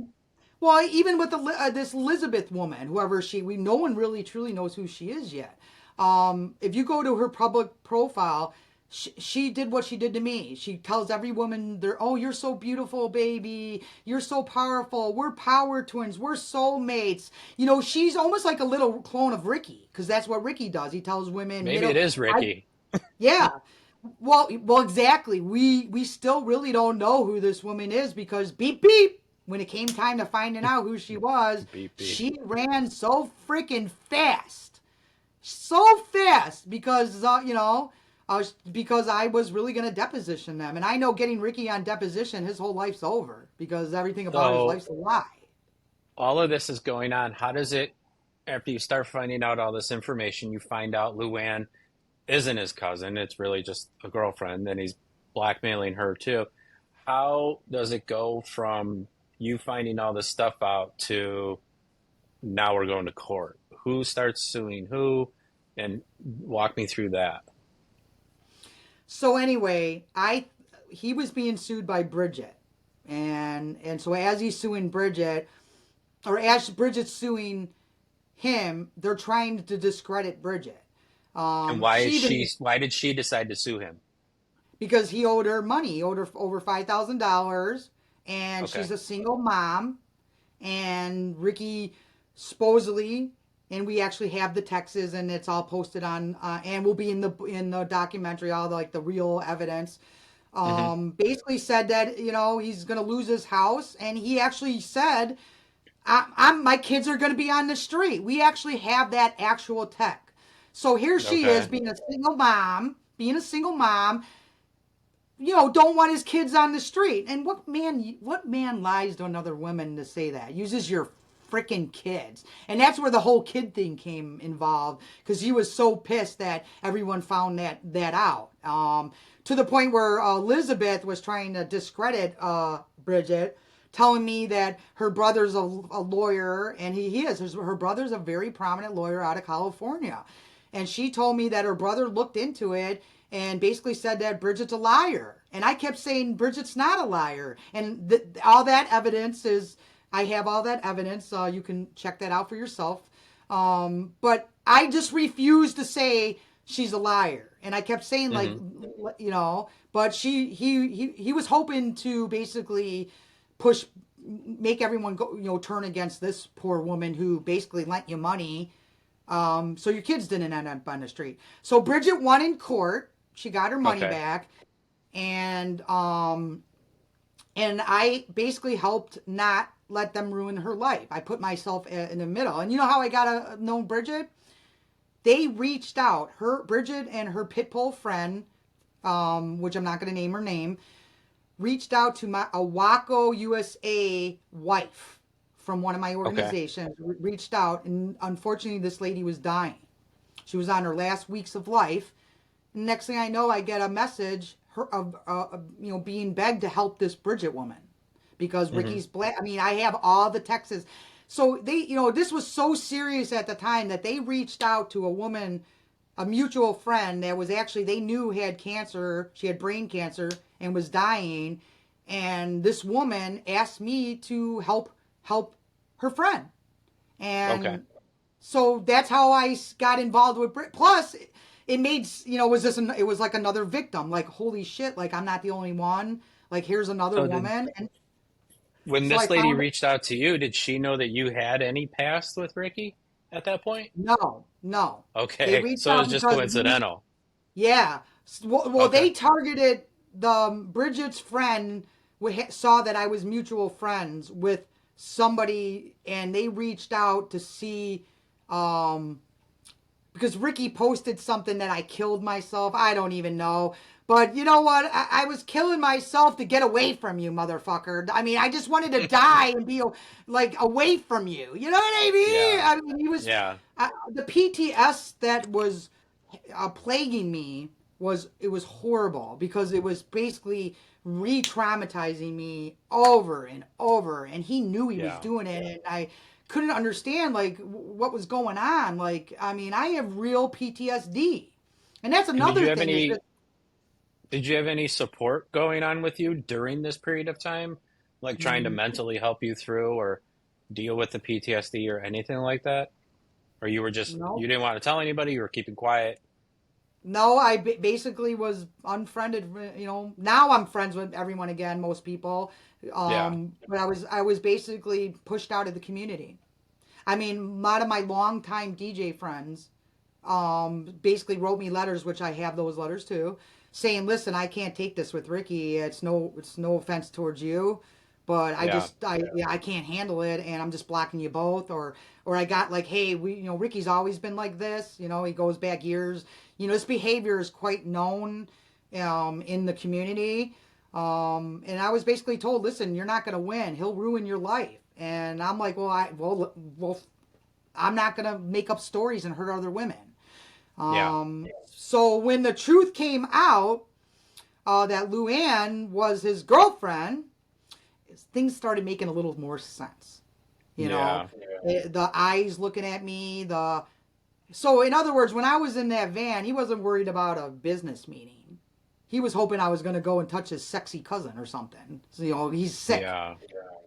well, even with this Elizabeth woman, whoever no one really truly knows who she is yet. If you go to her public profile, she did what she did to me. She tells every woman, "They're oh, you're so beautiful, baby. You're so powerful. We're power twins. We're soulmates." You know, she's almost like a little clone of Ricky because that's what Ricky does. He tells women, Maybe it is I Ricky. yeah. Well, exactly. We still really don't know who this woman is because beep beep. When it came time to finding out who she was, Beep beep. she ran so fast because because I was really gonna deposition them, and I know getting Ricky on deposition, his whole life's over because everything about his So life's a lie. all of this is going on. How does it, after you start finding out all this information, you find out Luann isn't his cousin, it's really just a girlfriend, and he's blackmailing her too. How does it go from you finding all this stuff out to now we're going to court? Who starts suing who? And walk me through that. So anyway, I he was being sued by Bridget, and so as he's suing Bridget, or as Bridget's suing him, they're trying to discredit Bridget. And She even why did she decide to sue him? because he owed her money, he owed her over $5,000, and Okay. she's a single mom, and Ricky supposedly, and we actually have the texts and it's all posted on, and will be in the documentary, all the, like the real evidence. Hmm. Basically said that you know he's gonna lose his house, and he actually said, my kids are gonna be on the street." We actually have that actual tech. So here she is Okay. being a single mom, you know, don't want his kids on the street. And what man lies to another woman to say that? Uses your freaking kids. And that's where the whole kid thing came involved because he was so pissed that everyone found that out. To the point where Elizabeth was trying to discredit Bridget, telling me that her brother's a lawyer, and he is. Her brother's a very prominent lawyer out of California. And she told me that her brother looked into it and basically said that Bridget's a liar. And I kept saying Bridget's not a liar. And all that evidence is, I have all that evidence. You can check that out for yourself. But I just refused to say she's a liar. And I kept saying like, Hmm. you know, but he was hoping to basically push, make everyone go, you know, turn against this poor woman who basically lent you money, so your kids didn't end up on the street. So Bridget won in court. She got her money Okay. back, and I basically helped not let them ruin her life. I put myself in the middle. And you know how I got to know Bridget? They reached out. Her Bridget and her pit bull friend, which I'm not going to name her name, reached out to my a Waco, USA wife from one of my Okay. organizations. Reached out, and unfortunately, this lady was dying. She was on her last weeks of life. Next thing I know, I get a message of being begged to help this Bridget woman because Hmm. Ricky's black. I mean, I have all the texts. So they, this was so serious at the time that they reached out to a woman, a mutual friend that was actually they knew had cancer. She had brain cancer and was dying, and this woman asked me to help her friend, Okay. and so that's how I got involved with Brit. Plus, it made it was like another victim. Like holy shit! Like I'm not the only one. Like here's another So did woman, and when so I this lady found reached out to you, did she know that you had any past with Ricky at that point? no, no. They Okay. reached So it out was just because coincidental. yeah. Well, Okay. they targeted Bridget's friend. Saw that I was mutual friends with somebody, and they reached out to see um, because Ricky posted something that I killed myself. I don't even know. But you know what? I was killing myself to get away from you, motherfucker. I mean, I just wanted to die and be like away from you. You know what I mean? Yeah. I mean, he was Yeah. the PTS that was plaguing me was it was horrible because it was basically re-traumatizing me over and over, and he knew he was Yeah. doing it, and I couldn't understand like what was going on. Like, I mean, I have real PTSD, and that's And another thing is just did you have any support going on with you during this period of time? Like trying to mm, mentally help you through or deal with the PTSD or anything like that? Or you were just, no. you didn't want to tell anybody, you were keeping quiet? No, I basically was unfriended. Now I'm friends with everyone again, most people. Yeah. But I was basically pushed out of the community. I mean, a lot of my longtime DJ friends basically wrote me letters, which I have those letters too, saying, "Listen, I can't take this with Ricky. It's no offense towards you, but Yeah. I can't handle it, and I'm just blocking you both." Or I got like, "Hey, Ricky's always been like this. He goes back years. His behavior is quite known in the community." And I was basically told, "Listen, you're not going to win. He'll ruin your life." And I'm like, well, I'm not going to make up stories and hurt other women. Yeah. So when the truth came out that Luann was his girlfriend, things started making a little more sense. You know, Yeah. the eyes looking at me. So in other words, when I was in that van, he wasn't worried about a business meeting. He was hoping I was going to go and touch his sexy cousin or something. So, he's sick. Yeah.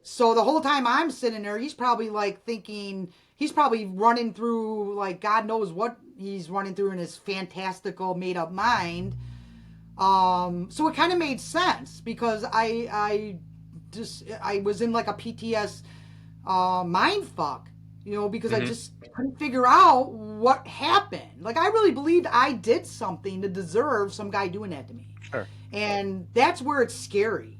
So the whole time I'm sitting there, he's probably like thinking, he's probably running through like God knows what he's running through in his fantastical made up mind. So it kind of made sense because I was in like a PTS mind fuck, because I Hmm. just couldn't figure out what happened. Like I really believed I did something to deserve some guy doing that to me, Sure. and that's where it's scary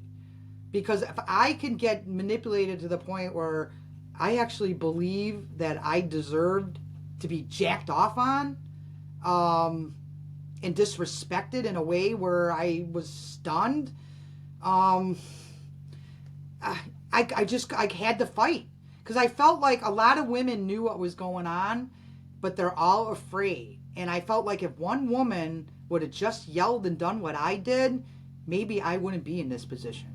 because if I can get manipulated to the point where I actually believe that I deserved to be jacked off on, um, and disrespected in a way where I was stunned, um, I had to fight because I felt like a lot of women knew what was going on, but they're all afraid. And I felt like if one woman would have just yelled and done what I did, maybe I wouldn't be in this position.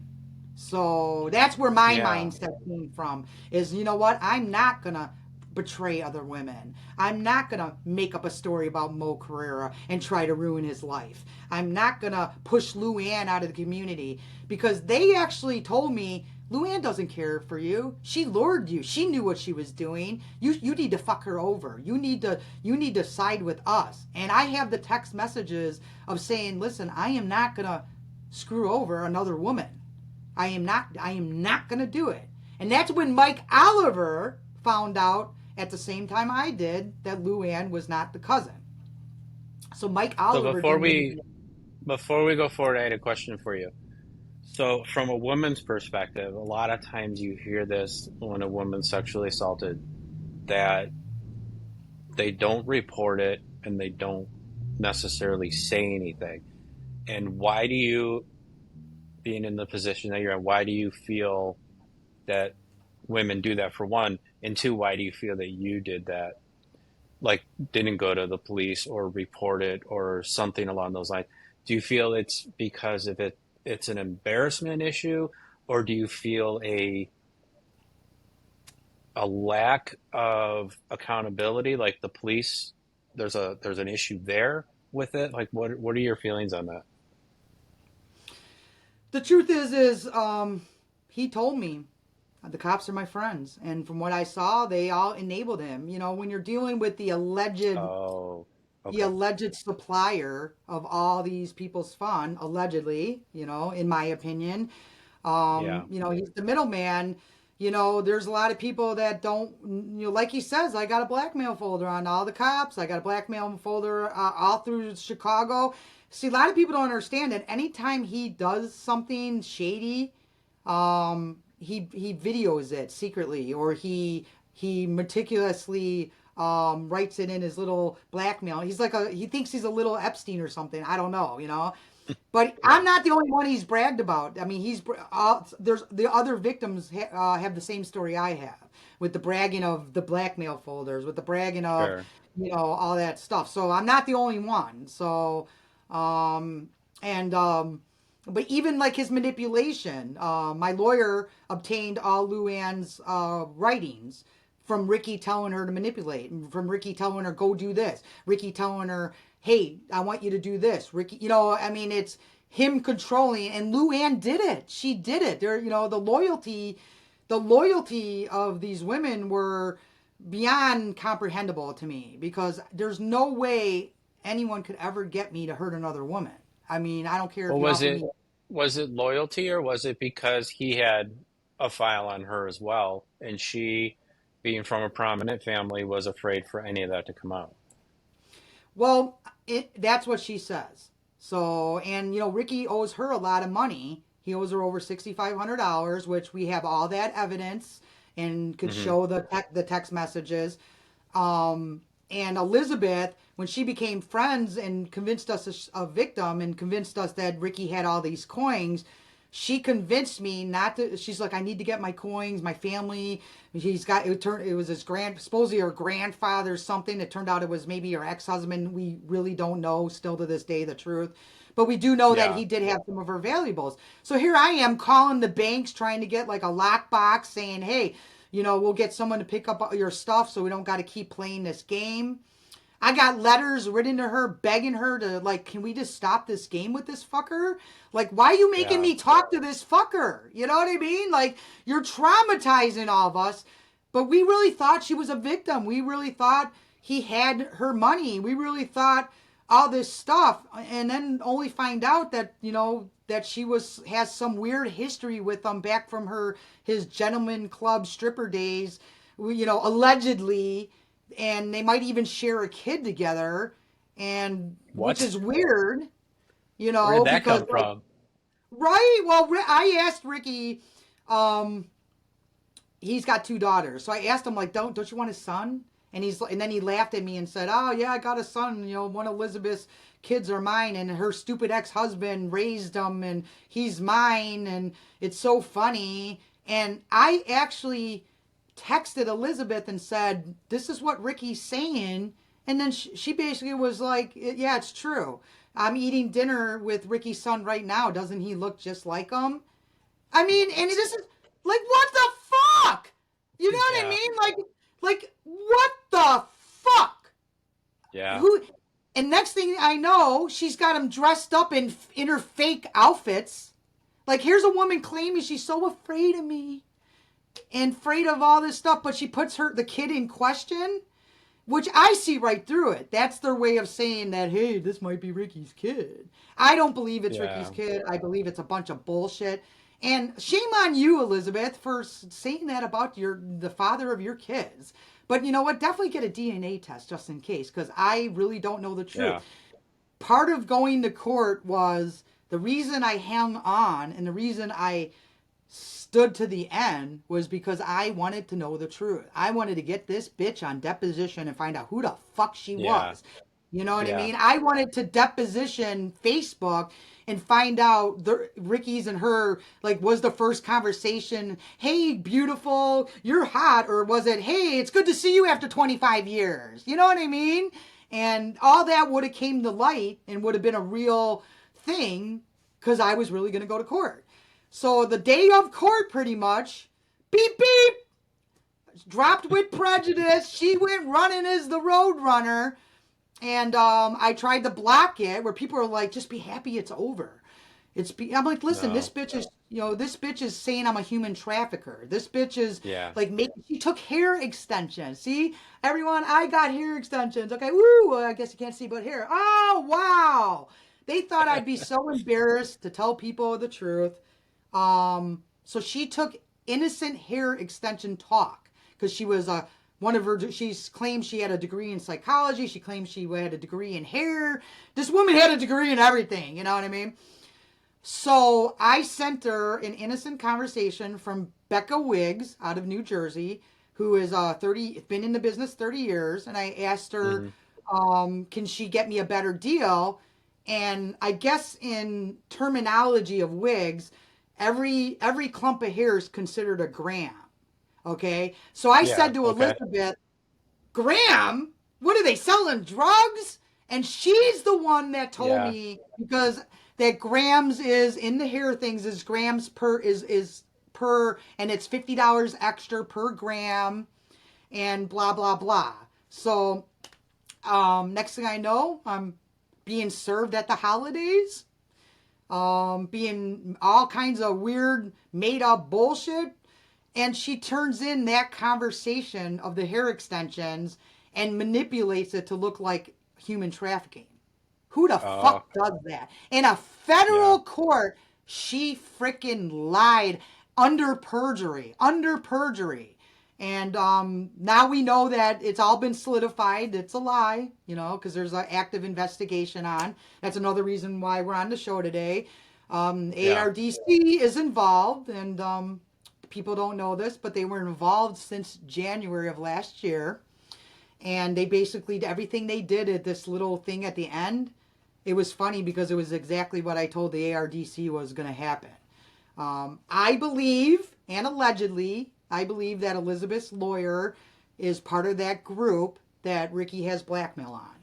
So that's where my Yeah. mindset came from is, you know what? I'm not going to betray other women. I'm not going to make up a story about Mo Carrera and try to ruin his life. I'm not going to push Luann out of the community because they actually told me Luann doesn't care for you. She lured you. She knew what she was doing. You need to fuck her over. You need to side with us. And I have the text messages of saying, "Listen, I am not going to screw over another woman. I am not going to do it." And that's when Mike Oliver found out at the same time I did that Luann was not the cousin. So Mike So Oliver didn't even. before we go forward, I had a question for you. So from a woman's perspective, a lot of times you hear this when a woman's sexually assaulted that they don't report it and they don't necessarily say anything. And why do you, being in the position that you're in, why do you feel that women do that, for one? And two, why do you feel that you did that? Like, didn't go to the police or report it or something along those lines? Do you feel it's because of it's an embarrassment issue, or do you feel a lack of accountability, like the police, there's an issue there with it? Like, what are your feelings on that? The truth is, he told me the cops are my friends, and from what I saw, they all enabled him. You know, when you're dealing with Oh, the okay. alleged supplier of all these people's fun, allegedly, you know, in my opinion, Yeah, you know, he's the middleman. You know, there's a lot of people that don't, you know, like he says, I got a blackmail folder on all the cops. I got a blackmail folder all through Chicago. See, a lot of people don't understand that anytime he does something shady, he videos it secretly, or he meticulously writes it in his little blackmail. He thinks he's a little Epstein or something. I don't know, you know. But yeah, I'm not the only one he's bragged about. I mean, there's the other victims have the same story I have, with the bragging of the blackmail folders, with the bragging of, sure. you know, all that stuff. So I'm not the only one. So, um, and but even like his manipulation, my lawyer obtained all Luann's writings from Ricky telling her to manipulate, from Ricky telling her go do this, Ricky telling her, hey, I want you to do this, Ricky. You know, I mean, it's him controlling, and Luann did it. She did it. There, you know, the loyalty of these women were beyond comprehensible to me, because there's no way anyone could ever get me to hurt another woman. I mean, I don't care if Well, you offer me. was it loyalty, or was it because he had a file on her as well, and she, being from a prominent family, was afraid for any of that to come out? Well, that's what she says. So, and you know, Ricky owes her a lot of money. He owes her over $6,500, which we have all that evidence and could Hmm. show the text messages. And Elizabeth, when she became friends and convinced us a victim and convinced us that Ricky had all these coins, she convinced me not to. She's like, I need to get my coins, my family. He's got it. It was his supposedly her grandfather, something. It turned out it was maybe her ex-husband. We really don't know still to this day the truth, but we do know that Yeah, he did have some of her valuables. So here I am calling the banks trying to get like a lockbox, saying, hey, you know, we'll get someone to pick up your stuff so we don't got to keep playing this game. I got letters written to her begging her to, like, can we just stop this game with this fucker? Like, why are you making yeah, me talk to this fucker? You know what I mean? Like, you're traumatizing all of us. But we really thought she was a victim. We really thought he had her money. We really thought all this stuff, and then only find out that, you know, that she has some weird history with him back from his gentleman club stripper days, you know, allegedly, and they might even share a kid together, and which what? is weird, you Where did know, that because come like, from? right, well, I asked Ricky, um he's got two daughters, so I asked him, like, don't you want a son? And then he laughed at me and said, oh yeah, I got a son, you know, one of Elizabeth's kids are mine, and her stupid ex-husband raised him, and he's mine, and it's so funny. And I actually texted Elizabeth and said, this is what Ricky's saying. And then she basically was like, yeah, it's true. I'm eating dinner with Ricky's son right now. Doesn't he look just like him? I mean, and What? this is like, what the fuck? You know what I Yeah, mean? Like what the fuck? yeah, Who? And next thing I know, she's got him dressed up in her fake outfits. Like, here's a woman claiming she's so afraid of me and afraid of all this stuff, but she puts the kid in question, which I see right through it. That's their way of saying that, hey, this might be Ricky's kid. I don't believe it's Ricky's yeah, kid. I believe it's a bunch of bullshit. And shame on you, Elizabeth, for saying that about the father of your kids. But you know what? Definitely get a DNA test just in case, because I really don't know the truth. yeah, Part of going to court was the reason I hung on, and the reason I stood to the end was because I wanted to know the truth. I wanted to get this bitch on deposition and find out who the fuck she yeah. was. You know what I Yeah. mean? I wanted to deposition Facebook and find out Ricky's and her, like, was the first conversation, hey, beautiful, you're hot, or was it, hey, it's good to see you after 25 years? You know what I mean? And all that would have came to light and would have been a real thing because I was really going to go to court. So the day of court, pretty much, beep, beep, dropped with prejudice. She went running as the road runner. And I tried to block it where people are like, just be happy it's over. I'm like, listen, this No. bitch is, this bitch is saying I'm a human trafficker. This bitch is Yeah. like she took hair extensions. See, everyone, I got hair extensions. Okay, woo, I guess you can't see, but hair. Oh, wow. They thought I'd be so embarrassed to tell people the truth. So she took innocent hair extension talk because she was one of her. She claimed she had a degree in psychology. She claimed she had a degree in hair. This woman had a degree in everything. You know what I mean? So I sent her an innocent conversation from Becca Wiggs out of New Jersey, who is 30, been in the business 30 years, and I asked her, Hmm. can she get me a better deal? And I guess in terminology of Wiggs, every clump of hair is considered a gram. Okay, so I Yeah. said to Okay. Elizabeth, Graham, what are they selling drugs? And she's the one that told Yeah. me because that grams is in the hair things is grams per is per and it's $50 extra per gram and blah blah blah. So next thing I know, I'm being served at the holidays, being all kinds of weird made up bullshit, and she turns in that conversation of the hair extensions and manipulates it to look like human trafficking. Who the Oh. fuck does that? In a Yeah. federal court, she freaking lied under perjury. Under perjury. And now we know that it's all been solidified. It's a lie, because there's an active investigation on. That's another reason why we're on the show today. Yeah. ARDC is involved, and people don't know this, but they were involved since January of last year. And they basically, everything they did at this little thing at the end, it was funny because it was exactly what I told the ARDC was going to happen. I believe, and allegedly, I believe that Elizabeth's lawyer is part of that group that Ricky has blackmail on.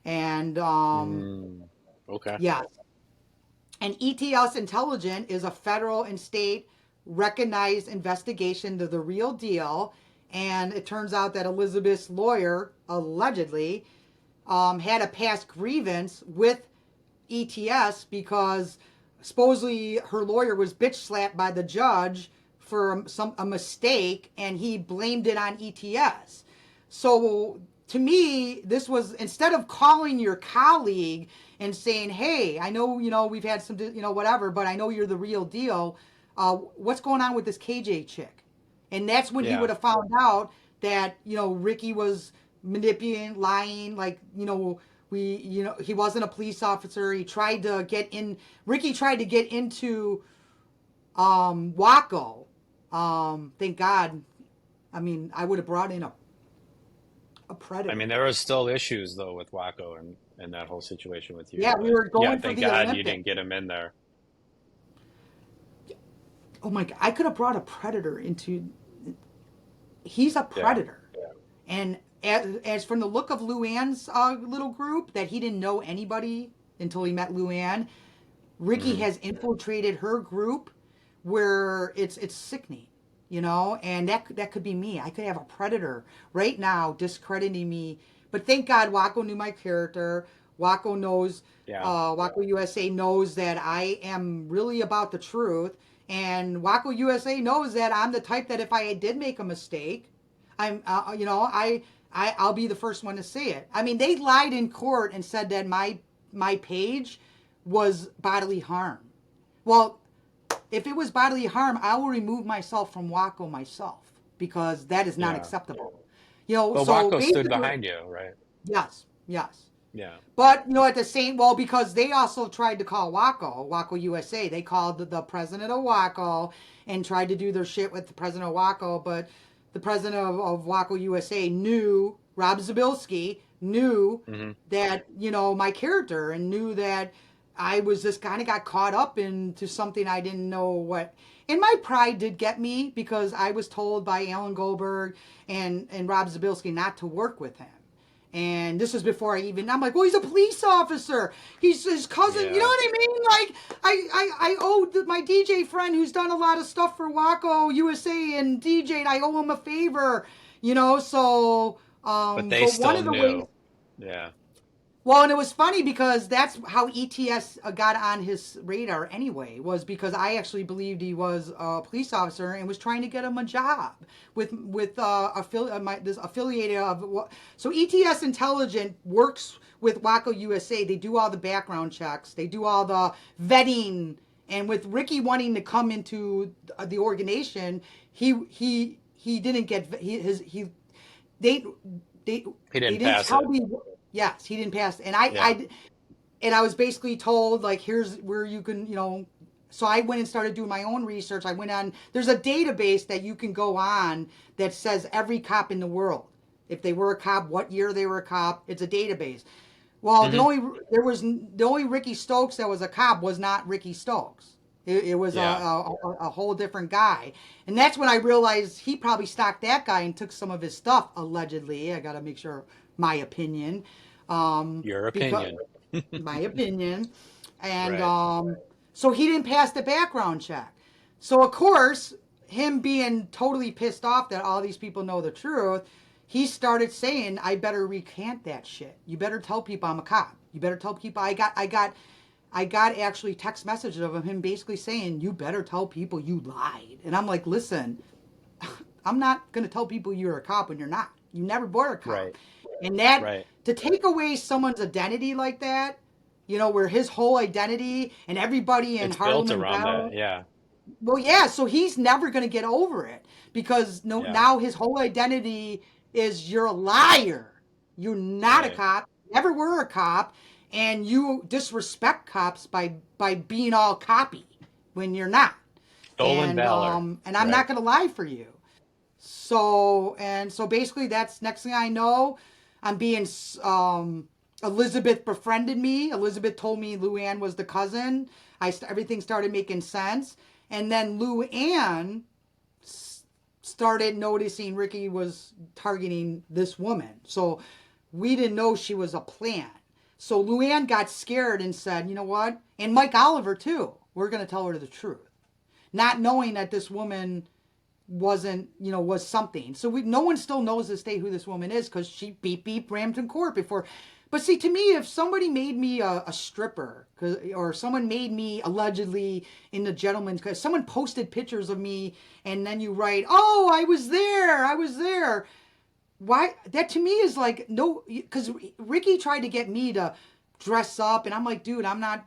And Mm. Okay. yes, and ETS Intelligent is a federal and state recognized investigation to the real deal. And it turns out that Elizabeth's lawyer allegedly had a past grievance with ETS because supposedly her lawyer was bitch slapped by the judge for a mistake, and he blamed it on ETS. So to me, this was, instead of calling your colleague and saying, "Hey, I know we've had some whatever, but I know you're the real deal. What's going on with this KJ chick?" And that's when he Yeah. would have found out that Ricky was manipulating, lying, like he wasn't a police officer. He tried to get in. Ricky tried to get into Waco. Thank God. I mean, I would have brought in a I mean, predator. there was still issues though with Waco and that whole situation with you, Yeah, we but were yeah, going for thank the God you Olympics. didn't get him in there. Oh my God, I could have brought a predator into. He's a Yeah. predator, and as from the look of Luann's little group, that he didn't know anybody until he met Luann. Ricky Hmm. has infiltrated her group where it's sickening, and that could be me. I could have a predator right now discrediting me. But thank God Waco knew my character. Waco knows, Yeah. Waco USA knows that I am really about the truth. And Waco USA knows that I'm the type that if I did make a mistake, I'm, I'll be the first one to say it. I mean, they lied in court and said that my page was bodily harm. Well, if it was bodily harm, I will remove myself from Waco myself because that is not Yeah. acceptable. But So Waco stood basically, behind you, right? yes, yes. Yeah. But at the same, well, because they also tried to call Waco USA. They called the president of Waco and tried to do their shit with the president of Waco. But the president of Waco USA knew Rob Zabilski, knew Hmm. that, my character, and knew that I was just kind of got caught up into something I didn't know what. And my pride did get me because I was told by Alan Goldberg and Rob Zabilski not to work with him. And this was before I'm like, well, he's a police officer. He's his cousin. You know Yeah. what I mean? Like, I owe my DJ friend who's done a lot of stuff for Waco USA and DJ, I owe him a favor, so, But they but one still of the ways, knew. Yeah. well, and it was funny because that's how ETS got on his radar anyway, was because I actually believed he was a police officer and was trying to get him a job with this affiliated of. So ETS Intelligent works with Waco USA. They do all the background checks, they do all the vetting, and with Ricky wanting to come into the organization, he didn't get they they He they didn't didn't pass tell it. me. Yes, he didn't pass, Yeah. and I was basically told, like, here's where you can, so I went and started doing my own research. I went on, there's a database that you can go on that says every cop in the world, if they were a cop, what year they were a cop. It's a database. Well, Hmm. the only Ricky Stokes that was a cop was not Ricky Stokes. It was Yeah. a whole different guy. And that's when I realized he probably stalked that guy and took some of his stuff, allegedly. I got to make sure, my opinion. Your Because opinion. my opinion. And Right. so he didn't pass the background check. So, of course, him being totally pissed off that all these people know the truth, he started saying, I better recant that shit. You better tell people I'm a cop. You better tell people I got actually text messages of him basically saying, you better tell people you lied. And I'm like, listen, I'm not going to tell people you're a cop when you're not. You never were a Right. cop. And that, Right. to take away someone's identity like that, where his whole identity and everybody in It's Harlem built and around that. Bell, Yeah. well, yeah, so he's never going to get over it because no, Yeah. now his whole identity is you're a liar. You're not a Right. cop, never were a cop, and you disrespect cops by being all coppy when you're not. Stolen valor. And I'm not Right. going to lie for you. So basically, that's next thing I know, I'm being Elizabeth befriended me. Elizabeth told me Luann was the cousin. Everything started making sense, and then Luann started noticing Ricky was targeting this woman. So we didn't know she was a plant. So Luann got scared and said, "You know what?" And Mike Oliver too. We're going to tell her the truth, not knowing that this woman wasn't, was something. So no one still knows this day who this woman is because she beep rammed in court before. But see, to me, if somebody made me a stripper, or someone made me allegedly in the gentleman's, because someone posted pictures of me, and then you write, "Oh, I was there." Why? That to me is like, no, because Ricky tried to get me to dress up, and I'm like, dude, I'm not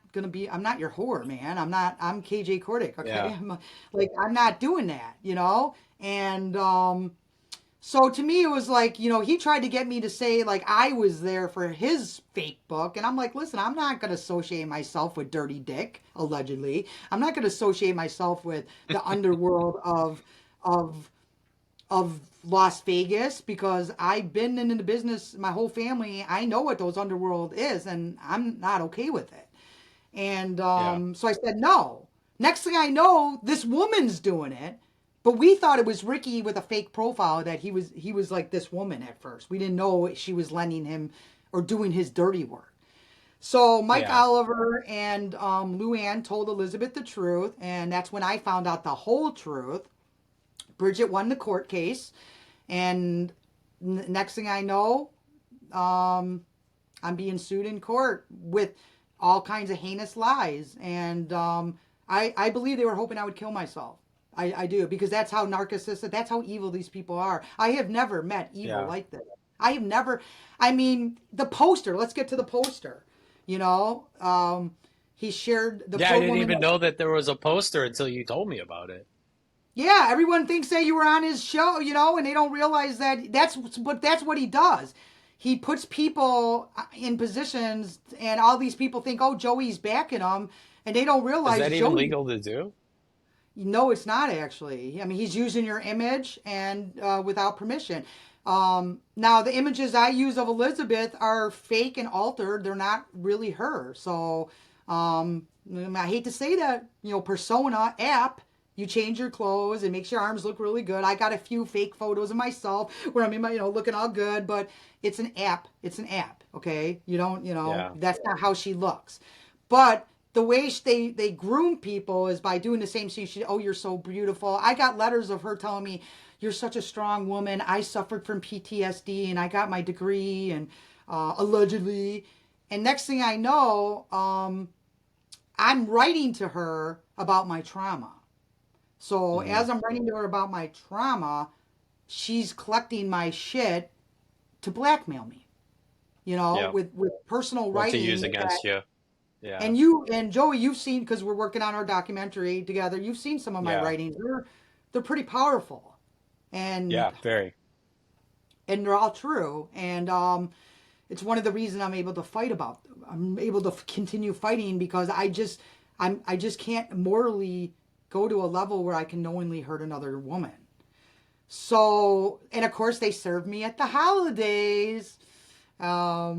your whore, man. I'm KJ Kordick, okay? Yeah. I'm not doing that, And so to me, it was like, he tried to get me to say like I was there for his fake book, and I'm like, listen, I'm not going to associate myself with Dirty Dick, allegedly. I'm not going to associate myself with the underworld of of Las Vegas because I've been in the business my whole family. I know what those underworld is, and I'm not okay with it. And Yeah. so I said no. Next thing I know, this woman's doing it, but we thought it was Ricky with a fake profile that he was like this woman at first. We didn't know she was lending him or doing his dirty work. So Mike Yeah. Oliver and Luann told Elizabeth the truth, and that's when I found out the whole truth. Bridget won the court case, and next thing I know, I'm being sued in court with all kinds of heinous lies, and I believe they were hoping I would kill myself. I do, because that's how narcissistic, that's how evil these people are. I have never met evil Yeah. like this. I have never. I mean, the poster. Let's get to the poster. You know, he shared the Yeah. I poor didn't woman. even know that there was a poster until you told me about it. Yeah, everyone thinks that you were on his show, and they don't realize that that's what he does. He puts people in positions, and all these people think, "Oh, Joey's backing him," and they don't Is realize that even Joey. legal to do? No, it's not actually. I mean, he's using your image and without permission. Now the images I use of Elizabeth are fake and altered. They're not really her. So I hate to say that, persona app. You change your clothes. It makes your arms look really good. I got a few fake photos of myself where I'm in my, looking all good, but it's an app. It's an app. Okay. You don't, Yeah. that's not how she looks. But the way they groom people is by doing the same thing. Oh, you're so beautiful. I got letters of her telling me, you're such a strong woman. I suffered from PTSD and I got my degree and allegedly. And next thing I know, I'm writing to her about my trauma. So Hmm. as I'm writing to her about my trauma, she's collecting my shit to blackmail me. Yeah. With personal What to writing use that. against you? Yeah. And you and Joey, you've seen, because we're working on our documentary together. You've seen some of my Yeah. writings. They're pretty powerful, and Yeah. Very. they're all true. And it's one of the reasons I'm able to fight about them. I'm able to continue fighting because I just can't morally go to a level where I can knowingly hurt another woman. So, and of course, they served me at the holidays. I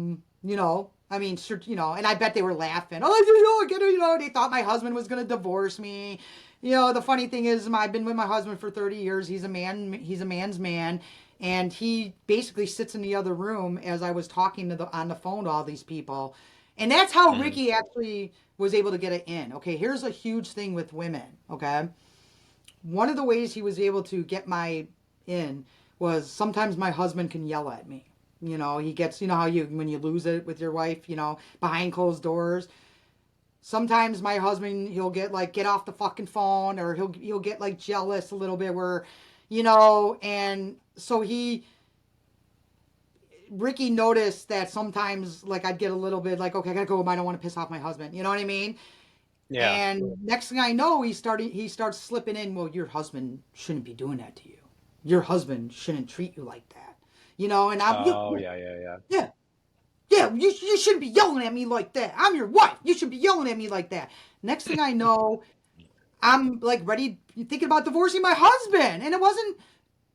mean, sure, and I bet they were laughing. Oh, get it, they thought my husband was going to divorce me. The funny thing is, I've been with my husband for 30 years. He's a man, he's a man's man. And he basically sits in the other room as I was talking on the phone to all these people. And that's how Hmm. Ricky actually was able to get it in. Okay, here's a huge thing with women. Okay. One of the ways he was able to get my in was sometimes my husband can yell at me. He gets, how you, when you lose it with your wife, behind closed doors. Sometimes my husband, he'll get like, get off the fucking phone, or he'll get like jealous a little bit where, and so Ricky noticed that sometimes like I'd get a little bit like, okay, I gotta go. I don't want to piss off my husband. You know what I mean? Yeah. And next thing I know, he starts slipping in. Well, your husband shouldn't be doing that to you. Your husband shouldn't treat you like that. And I'm yeah, Oh, yeah. Yeah. Yeah. yeah, yeah. You shouldn't be yelling at me like that. I'm your wife. You should be yelling at me like that. Next thing I know, I'm like ready, thinking about divorcing my husband, and it wasn't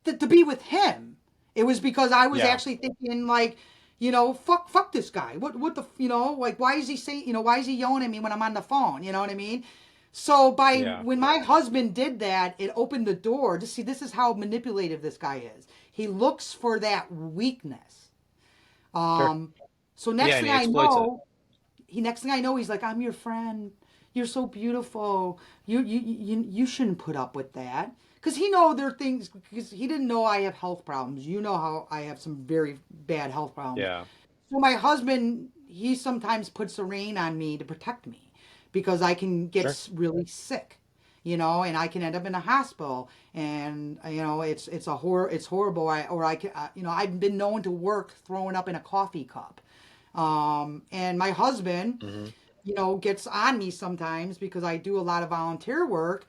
to be with him. It was because I was Yeah. actually thinking like, fuck this guy. What the, like, why is he saying, why is he yelling at me when I'm on the phone? You know what I mean? So Yeah. when my husband did that, it opened the door to see this is how manipulative this guy is. He looks for that weakness. Sure. Um, so Yeah. And he exploits it. next thing I know, he's like, I'm your friend. You're so beautiful. You shouldn't put up with that. Because he know there are things, because he didn't know I have health problems. You know how I have some very bad health problems. Yeah. So my husband, he sometimes puts a rein on me to protect me because I can Sure. get really sick, and I can end up in a hospital, and it's horrible. I can, I've been known to work throwing up in a coffee cup. And my husband, Hmm. gets on me sometimes because I do a lot of volunteer work.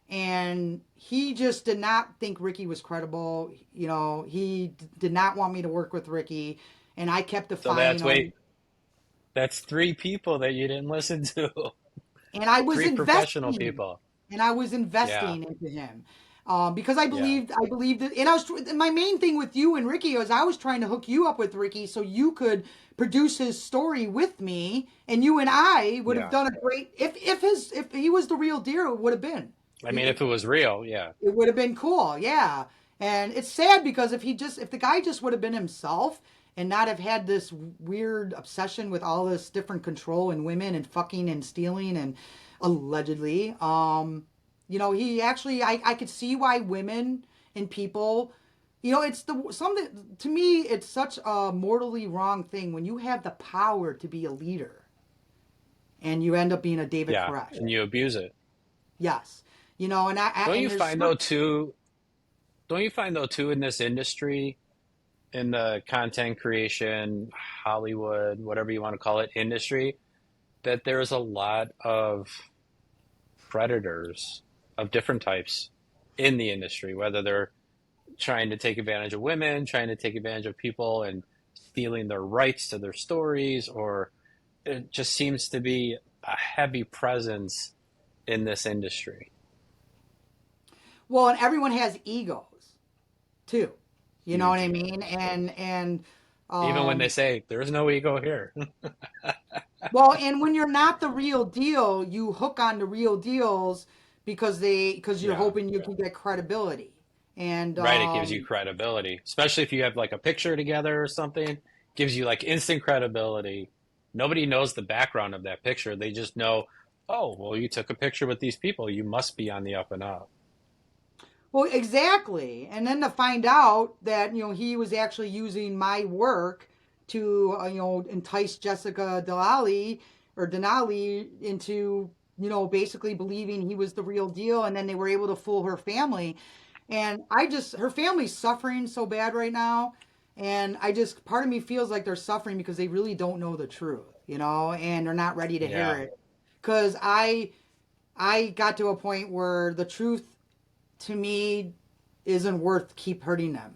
And he just did not think Ricky was credible. Did not want me to work with Ricky. And I kept So defying that's him. wait. That's three people that you didn't listen to. And I was Three professional investing. people. And I was Yeah. investing into him. Because Yeah. I believed it. And my main thing with you and Ricky was I was trying to hook you up with Ricky so you could produce his story with me, and you and I would have Yeah. done a great, if he was the real deal, it would have been. I mean, if it was real, yeah. It would have been cool, yeah. And it's sad because if the guy just would have been himself and not have had this weird obsession with all this different control and women and fucking and stealing and allegedly, he actually, I could see why women and people, it's something, to me, it's such a mortally wrong thing when you have the power to be a leader and you end up being a David Yeah. Koresh. And you abuse it. Yes. And Don't you there's find though too, don't you find though too in this industry, in the content creation, Hollywood, whatever you want to call it, industry, that there's a lot of predators of different types in the industry, whether they're trying to take advantage of women, trying to take advantage of people and stealing their rights to their stories, or it just seems to be a heavy presence in this industry. Well, and everyone has egos too. You know what I Huge. mean? And Even when they um, say there's no ego here. well, and when you're not the real deal, you hook on to real deals because you're Yeah. hoping you can get credibility. And Right, it gives you credibility, especially if you have like a picture together or something, gives you like instant credibility. Nobody knows the background of that picture. They just know, oh, well, you took a picture with these people. You must be on the up and up. well, exactly. And then to find out that he was actually using my work to entice Jessica Denali into basically believing he was the real deal, and then they were able to fool her family. And her family's suffering so bad right now. And part of me feels like they're suffering because they really don't know the truth, and they're not ready to hear Yeah. it. Because I got to a point where the truth to me isn't worth keep hurting them.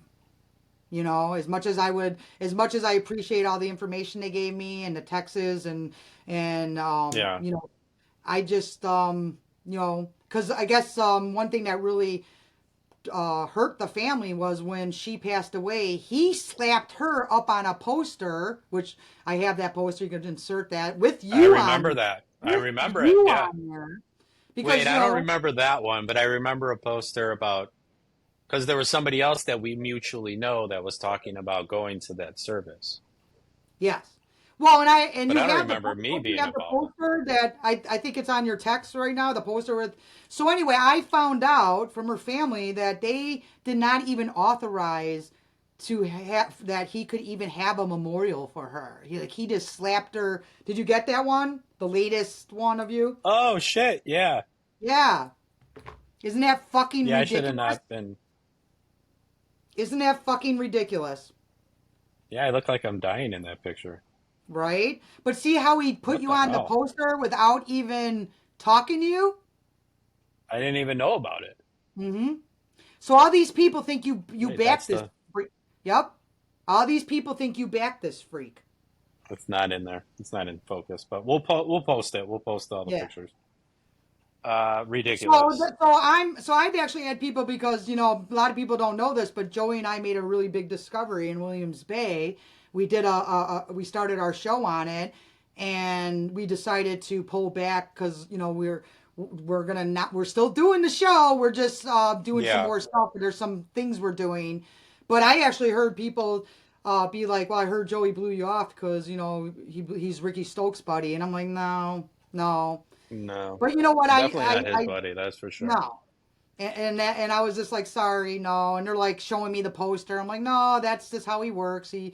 As much as I appreciate all the information they gave me and the texts and Yeah. I just because I guess one thing that really hurt the family was when she passed away. He slapped her up on a poster, which I have that poster. You can insert that I remember that. I with remember it. you Yeah. on there Wait, because I don't remember that one, but I remember a poster about because there was somebody else that we mutually know that was talking about going to that service. yes. Well, and But you I don't have remember me don't you being have the involved. poster that I think it's on your text right now. The poster with. So anyway, I found out from her family that they did not even authorize to have that he could even have a memorial for her. He just slapped her. Did you get that one? The latest one of you? Oh shit, yeah. Yeah. Isn't that fucking Yeah, I should have ridiculous? not been. Isn't that fucking ridiculous? Yeah, I look like I'm dying in that picture. Right? But see how he put What you the on the hell? poster without even talking to you? I didn't even know about it. Mm-hmm. So all these people think you Wait, back that's this the freak. Yep. All these people think you back this freak. it's not in there. It's not in focus, but we'll post it. We'll post all the Yeah. pictures. So Ridiculous. I've actually had people because a lot of people don't know this, but Joey and I made a really big discovery in Williams Bay. We did we started our show on it, and we decided to pull back because we're gonna not we're still doing the show. We're just doing some Yeah. more stuff. There's some things we're doing, but I actually heard people be like, "Well, I heard Joey blew you off because he's Ricky Stokes' buddy," and I'm like, "No, no." No. But you know what? Definitely not his buddy, that's for sure. No. And I was just like, sorry, no. And they're like showing me the poster. I'm like, no, that's just how he works. He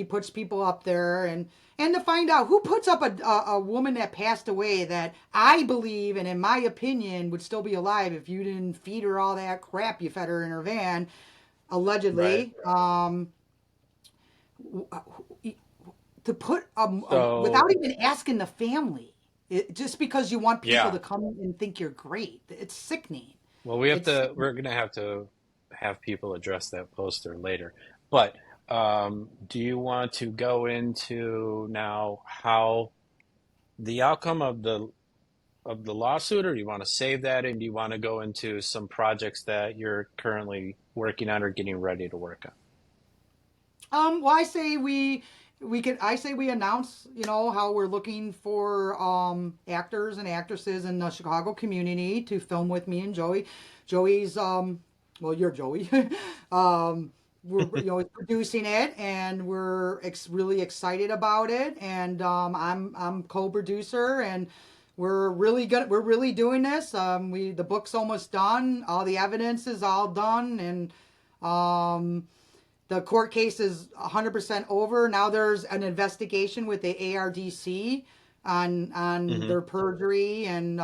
puts people up there and to find out who puts up a woman that passed away that I believe and in my opinion would still be alive if you didn't feed her all that crap you fed her in her van, Right. allegedly. To put So, without even asking the family, just because you want people yeah. to come and think you're great, it's sickening. Well, It's we're gonna have to have people address that poster later. But do you want to go into now how the outcome of the lawsuit, or do you want to save that and do you want to go into some projects that you're currently working on or getting ready to work on? well, I say we announce, how we're looking for actors and actresses in the Chicago community to film with me and Joey. Joey's well, you're Joey. We're producing it, and we're really excited about it. And I'm co-producer, and we're really good. We're really doing this. The book's almost done. All the evidence is all done, and the court case is 100% over. Now there's an investigation with the ARDC on Hmm. their perjury and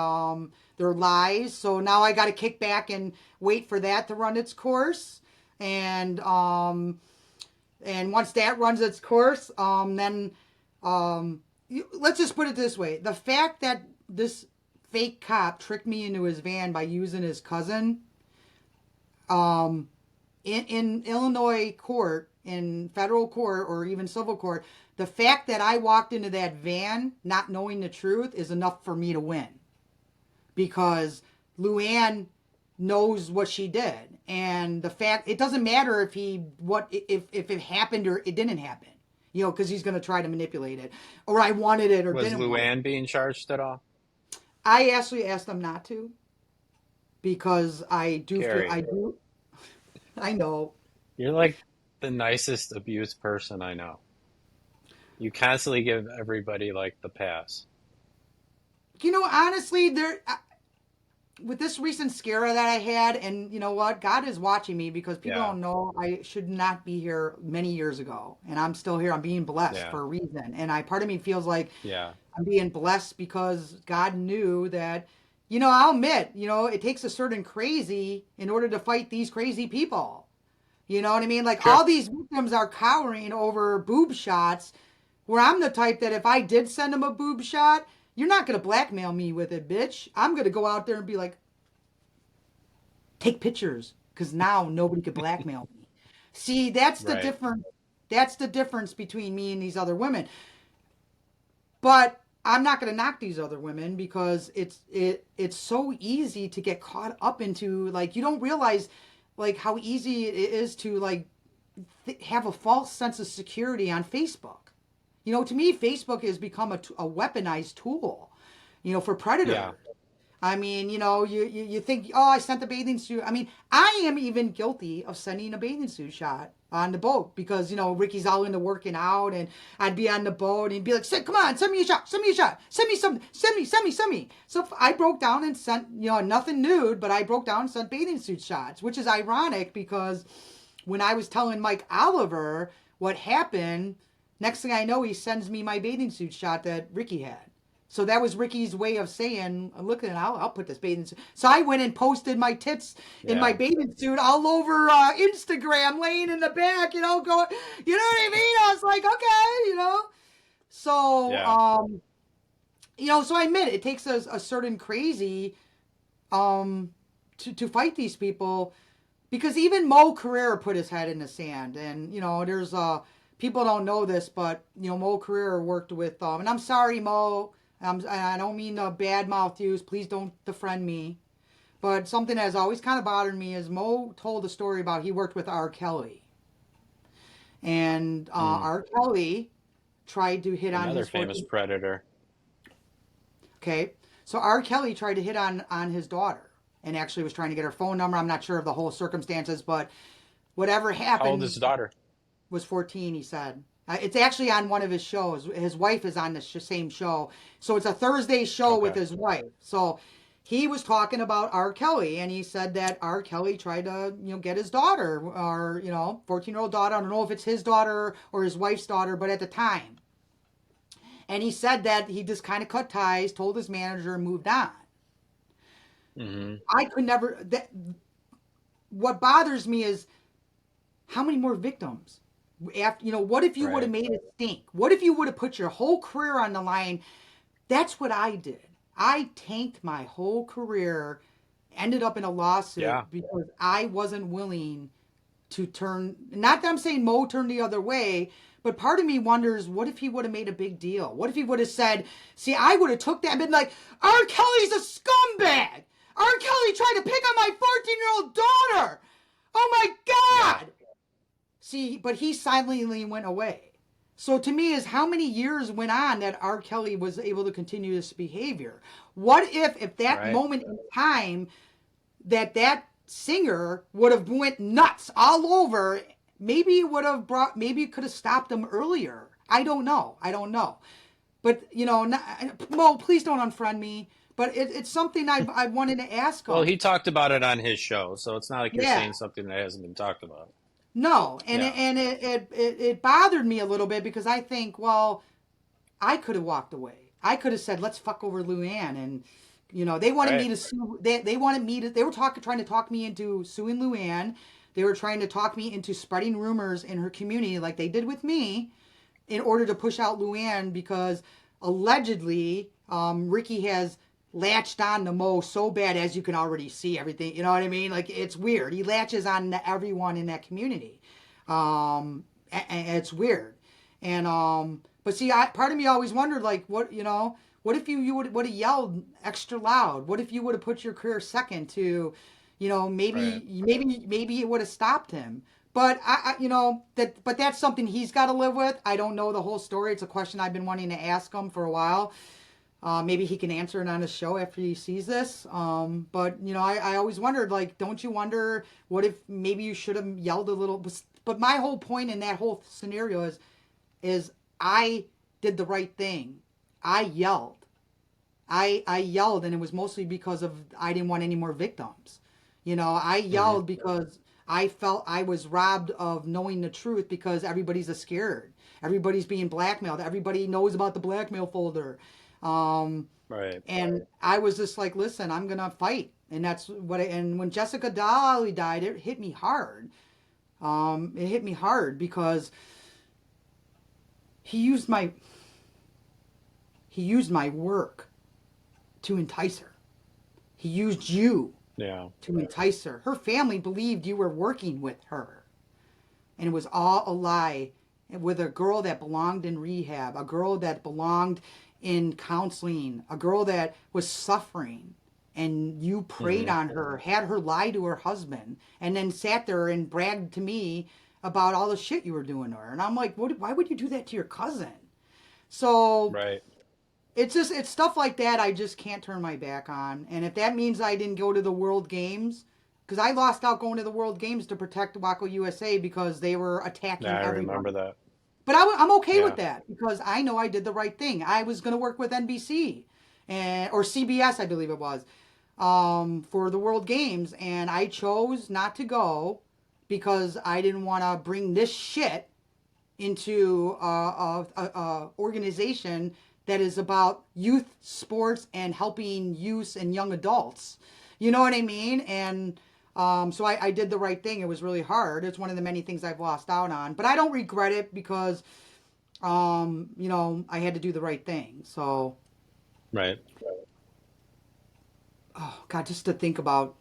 their lies. So now I got to kick back and wait for that to run its course. And once that runs its course, then let's just put it this way: the fact that this fake cop tricked me into his van by using his cousin, um, in Illinois court, in federal court or even civil court, the fact that I walked into that van not knowing the truth is enough for me to win because Luann knows what she did. And the fact, it doesn't matter if if it happened or it didn't happen, because he's going to try to manipulate it, or I wanted it or Was didn't want it. Luann being charged at all? I actually asked them not to because I do feel Karie, I know. you're like the nicest abused person I know. You constantly give everybody like the pass. Honestly, with this recent scare that I had, and you know what, God is watching me because people Yeah, don't know I should not be here many years ago, and I'm still here. I'm being blessed yeah, for a reason, and I part of me feels like yeah, I'm being blessed because God knew that. I'll admit, it takes a certain crazy in order to fight these crazy people. You know what I mean? Like sure. all these victims are cowering over boob shots, where I'm the type that if I did send them a boob shot, you're not gonna blackmail me with it, bitch. I'm gonna go out there and be like, take pictures, because now nobody could blackmail me. See, that's the Right. difference. That's the difference between me and these other women. But I'm not going to knock these other women because it's so easy to get caught up into, like, you don't realize like how easy it is to like have a false sense of security on Facebook. To me, Facebook has become a weaponized tool, for Yeah. predators. I mean, you think, oh, I sent a bathing suit. I mean, I am even guilty of sending a bathing suit shot on the boat because, Ricky's all into working out and I'd be on the boat and he'd be like, come on, send me a shot, send me a shot, send me some, send me. So I broke down and sent, nothing nude, but I broke down and sent bathing suit shots, which is ironic because when I was telling Mike Oliver what happened, next thing I know, he sends me my bathing suit shot that Ricky had. So that was Ricky's way of saying, look, I'll put this bathing suit. So I went and posted my tits in my Yeah. bathing suit all over Instagram, laying in the back, going, you know what I mean? I was like, okay, So, Yeah. so I admit it takes a certain crazy um, to fight these people because even Mo Carrera put his head in the sand. And, there's people don't know this, but, Mo Carrera worked with, and I'm sorry, Mo. I don't mean to badmouth you. Please don't defriend me. But something that has always kind of bothered me is Mo told a story about he worked with R. Kelly. And Mm. R. Kelly tried to hit on Another his famous 14. predator. Okay. So R. Kelly tried to hit on his daughter and actually was trying to get her phone number. I'm not sure of the whole circumstances, but whatever How old is happened his daughter? was 14, he said. It's actually on one of his shows. His wife is on the same show. So it's a Thursday show with Okay. his wife. So he was talking about R. Kelly, and he said that R. Kelly tried to, get his daughter, or, 14-year-old daughter. I don't know if it's his daughter or his wife's daughter, but at the time. And he said that he just kind of cut ties, told his manager, and moved on. Hmm. I could never. What bothers me is how many more victims? After, what if you would have Right. made it stink? What if you would have put your whole career on the line? That's what I did. I tanked my whole career, ended up in a Yeah. lawsuit because I wasn't willing to turn. Not that I'm saying Mo turned the other way, but part of me wonders, what if he would have made a big deal? What if he would have said, see, I would have took that and been like, R. Kelly's a scumbag. R. Kelly tried to pick on my 14-year-old daughter. Oh my Yeah. God. See, but he silently went away. So to me is how many years went on that R. Kelly was able to continue this behavior? What if that Right. moment in time that singer would have went nuts all over, maybe it would have brought, maybe it could have stopped him earlier. I don't know. I don't know. But Mo, please don't unfriend me. But it's something I wanted to ask Well, him. he talked about it on his show, so it's not like you're Yeah. saying something that hasn't been talked about. No, and Yeah. it bothered me a little bit because I think, well, I could have walked away. I could have said, "Let's fuck over Luann," and they wanted me Right. to sue. They wanted me to. They were trying to talk me into suing Luann. They were trying to talk me into spreading rumors in her community, like they did with me, in order to push out Luann because allegedly Ricky has latched on to Mo so bad, as you can already see everything. You know what I mean? Like it's weird. He latches on to everyone in that community. And it's weird. And but see, part of me always wondered, like, what if you would have yelled extra loud? What if you would have put your career second to, Right. Maybe it would have stopped him. But but that's something he's got to live with. I don't know the whole story. It's a question I've been wanting to ask him for a while. Maybe he can answer it on his show after he sees this. But I always wondered, like, don't you wonder what if maybe you should have yelled a little? But my whole point in that whole scenario is I did the right thing. I yelled. I yelled, and it was mostly because of I didn't want any more victims. I Hmm. yelled because I felt I was robbed of knowing the truth because everybody's scared. Everybody's being blackmailed. Everybody knows about the blackmail folder. Um, Right. and I was just like, listen, I'm gonna fight, and that's and when Jessica Dolly died, it hit me hard. It hit me hard because he used my he used my work to entice her. He used you Yeah. to entice her. Her family believed you were working with her, and it was all a lie. With a girl that belonged in rehab, a girl that belonged in counseling, a girl that was suffering, and you preyed Hmm. on her, had her lie to her husband, and then sat there and bragged to me about all the shit you were doing to her. And I'm like, why would you do that to your cousin? So Right. it's stuff like that I just can't turn my back on. And if that means I didn't go to the World Games, because I lost out going to the World Games to protect Waco USA because they were Yeah, attacking I remember everybody. that. But I'm okay with Yeah. that because I know I did the right thing. I was going to work with NBC or CBS, I believe it was, for the World Games, and I chose not to go because I didn't want to bring this shit into a organization that is about youth sports and helping youth and young adults. You know what I mean? And so I did the right thing. It was really hard. It's one of the many things I've lost out on, but I don't regret it because I had to do the right thing. So, Right. oh God, just to think about.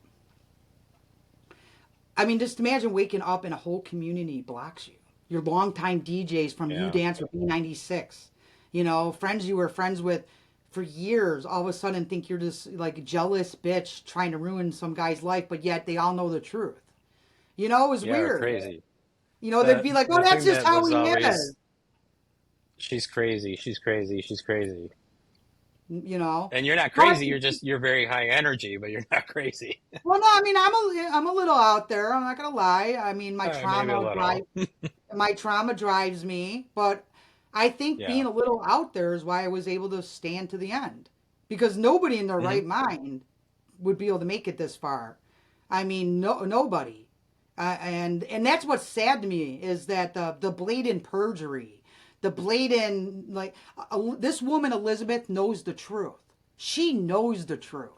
I mean, just imagine waking up and a whole community blocks you. Your longtime DJs from You Yeah. Dance with B96, friends you were friends with for years, all of a sudden think you're just like a jealous bitch trying to ruin some guy's life, but yet they all know the truth. It was Yeah. Or weird. crazy. They'd be like, oh, The that's thing just that how was he always, is, she's crazy. She's crazy. She's crazy. you know. And you're not But, crazy. You're very high energy, but you're not crazy. well, no, I mean, I'm a little out there. I'm not going to lie. I mean, All right, maybe a little. my trauma drives me, but I think being Yeah. a little out there is why I was able to stand to the end. Because nobody in their Hmm. right mind would be able to make it this far. I mean, nobody. And that's what's sad to me is that the blatant perjury, the blatant this woman Elizabeth knows the truth. She knows the truth,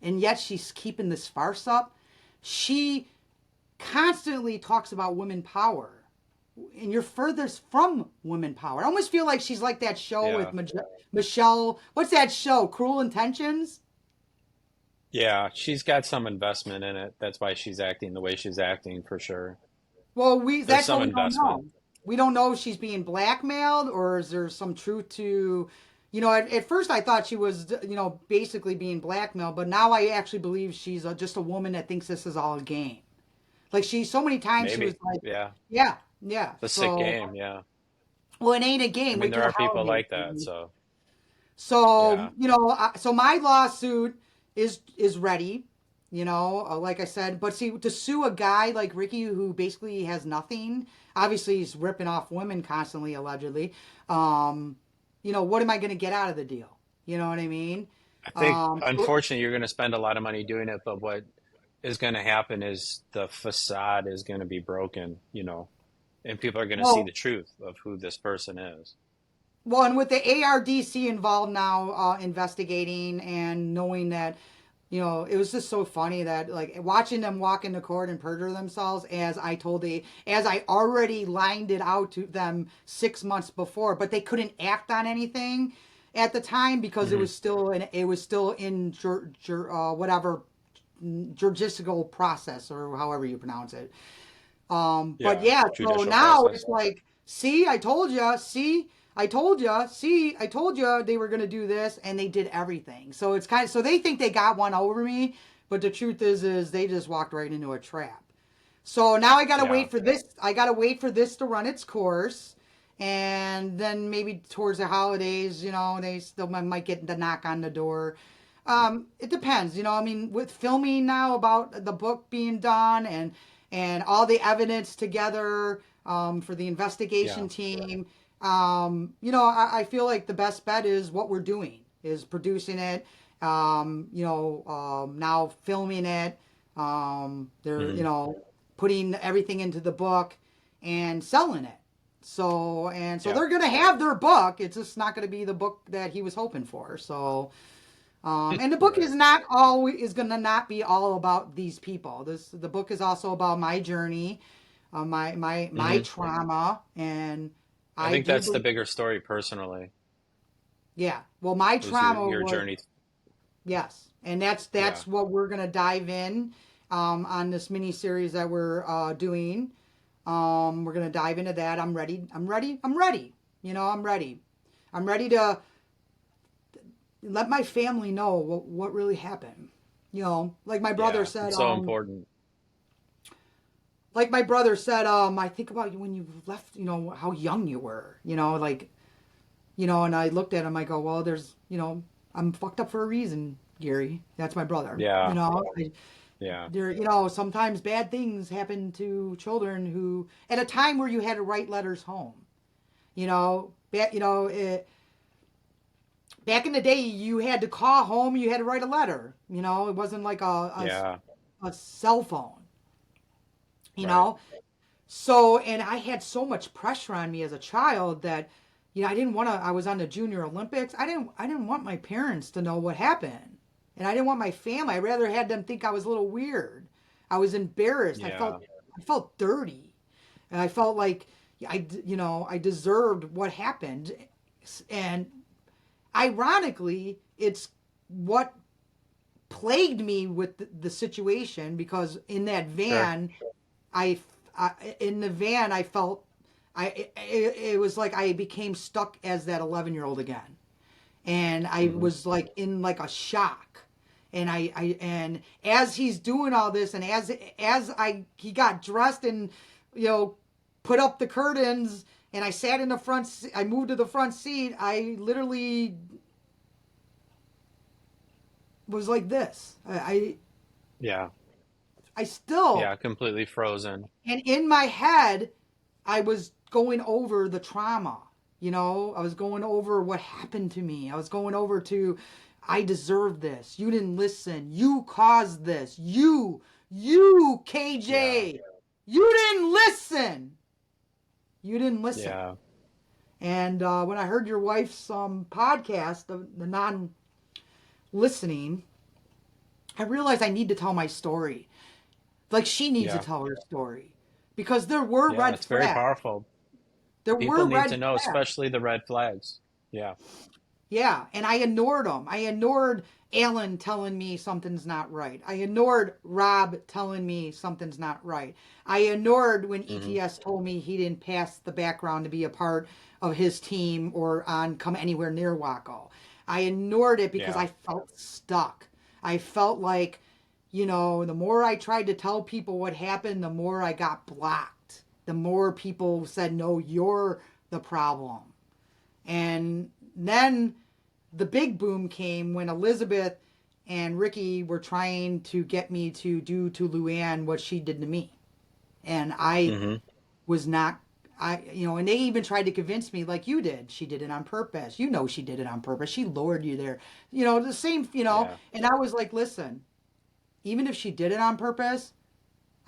and yet she's keeping this farce up. She constantly talks about women power, and you're furthest from women power. I almost feel like she's like that show with Yeah. Michelle. What's that show? Cruel Intentions. Yeah. She's got some investment in it. That's why she's acting the way she's acting for sure. Well, There's that's some what we don't investment. know. We don't know if she's being blackmailed or is there some truth to. At first I thought she was, basically being blackmailed, but now I actually believe she's just a woman that thinks this is all a game. Like so many times she was Maybe. like, Yeah. yeah, yeah. It's a sick So, game. Yeah. well, it ain't a I game. mean, Wait there till the are people holidays. like that. So, So, yeah. so my lawsuit is ready, like I said, but see to sue a guy like Ricky who basically has nothing, obviously he's ripping off women constantly allegedly. Um, what am I going to get out of the deal? You know what I mean? I think, So, unfortunately, you're going to spend a lot of money doing it, but what is going to happen is the facade is going to be broken, and people are going to see well, the truth of who this person is. and with the ARDC involved now, investigating and knowing that, it was just so funny that like watching them walk into court and perjure themselves as I already lined it out to them 6 months before, but they couldn't act on anything at the time because Hmm. it was still in whatever judicial process or however you pronounce it. But Yeah. yeah, so Judicial now process. it's like, see, I told you, see, I told you, see, I told you they were going to do this, and they did everything. So it's kind of, so they think they got one over me, But the truth is they just walked right into a trap. So now I gotta Yeah. wait for this. I gotta wait for this to run its course, and then maybe towards the holidays, they still might get the knock on the door. It depends, I mean, with filming now about the book being done and all the evidence together for the Yeah. investigation team. I feel like the best bet is what we're doing is producing it. Now filming it. They're Hmm. putting everything into the book and selling it. So Yeah. they're gonna have their book. It's just not gonna be the book that he was hoping for. And the book Right. is not always is gonna not be all about these people. The book is also about my journey, my Hmm. trauma, and I I think do that's the believe, bigger story personally, yeah. Well, my is your trauma your was, journey. yes, and that's Yeah. that's what we're gonna dive in on this mini series that we're doing. We're gonna dive into that. I'm ready. I'm ready. I'm ready. I'm ready. I'm ready to let my family know what really happened. Like my brother Yeah. said, It's so important. I think about you when you left, how young you were, and I looked at him, I go, well, I'm fucked up for a reason, Gary. That's my brother. Yeah. Yeah. Sometimes bad things happen to children who, at a time where you had to write letters home, back in the day, you had to call home, you had to write a letter, it wasn't like Yeah. a cell phone, you Right. know? So, and I had so much pressure on me as a child that, I didn't want to, I was on the Junior Olympics. I didn't want my parents to know what happened. And I didn't want my family. I rather had them think I was a little weird. I was embarrassed. Yeah. I felt dirty. And I felt like I deserved what happened. And ironically, it's what plagued me with the situation because in that Sure. van, I, in the van, I felt it was like I became stuck as that 11-year-old again, and I Hmm. was like in like a shock. And as he's doing all this, and he got dressed and put up the curtains, and I sat in the front. I moved to the front seat. I literally was like this. Yeah. I still, Yeah. Completely frozen. and in my head, I was going over the trauma. I was going over what happened to me. I was going over to, I deserve this. You didn't listen. You caused this. Yeah. KJ, you didn't listen. You didn't listen. Yeah. And when I heard your wife's podcast, the non listening, I realized I need to tell my story. Like she needs to Yeah. tell her story. Because there were Yeah. red It's very flags. powerful. There People were need red to know, flags. especially the red flags. Yeah. Yeah, and I ignored them. I ignored Alan telling me something's not right. I ignored Rob telling me something's not right. I ignored when Hmm. ETS told me he didn't pass the background to be a part of his team or on come anywhere near Waco. I ignored it because Yeah. I felt stuck. I felt like, the more I tried to tell people what happened, the more I got blocked. The more people said, no, you're the problem. And then the big boom came when Elizabeth and Ricky were trying to get me to do to Luann what she did to me. And I Hmm. was not, and they even tried to convince me, like you did, she did it on purpose. She did it on purpose. She lured you there. The same, Yeah. and I was like, listen, even if she did it on purpose,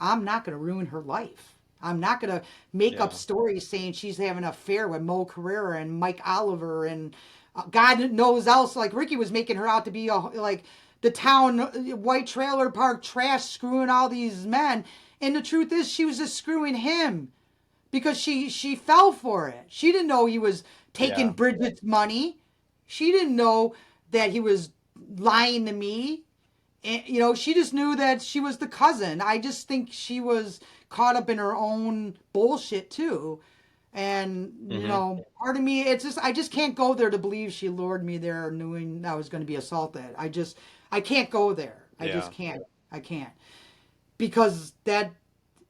I'm not going to ruin her life. I'm not going to make up Yeah. stories saying she's having an affair with Mo Carrera and Mike Oliver and God knows else. Like Ricky was making her out to be like the town white trailer park trash screwing all these men. And the truth is, she was just screwing him because she fell for it. She didn't know he was taking Yeah. Bridget's money. She didn't know that he was lying to me. And, she just knew that she was the cousin. I just think she was caught up in her own bullshit too. And, Hmm. part of me, I just can't go there to believe she lured me there knowing I was going to be assaulted. I can't go there. I just Yeah. can't. I can't because that,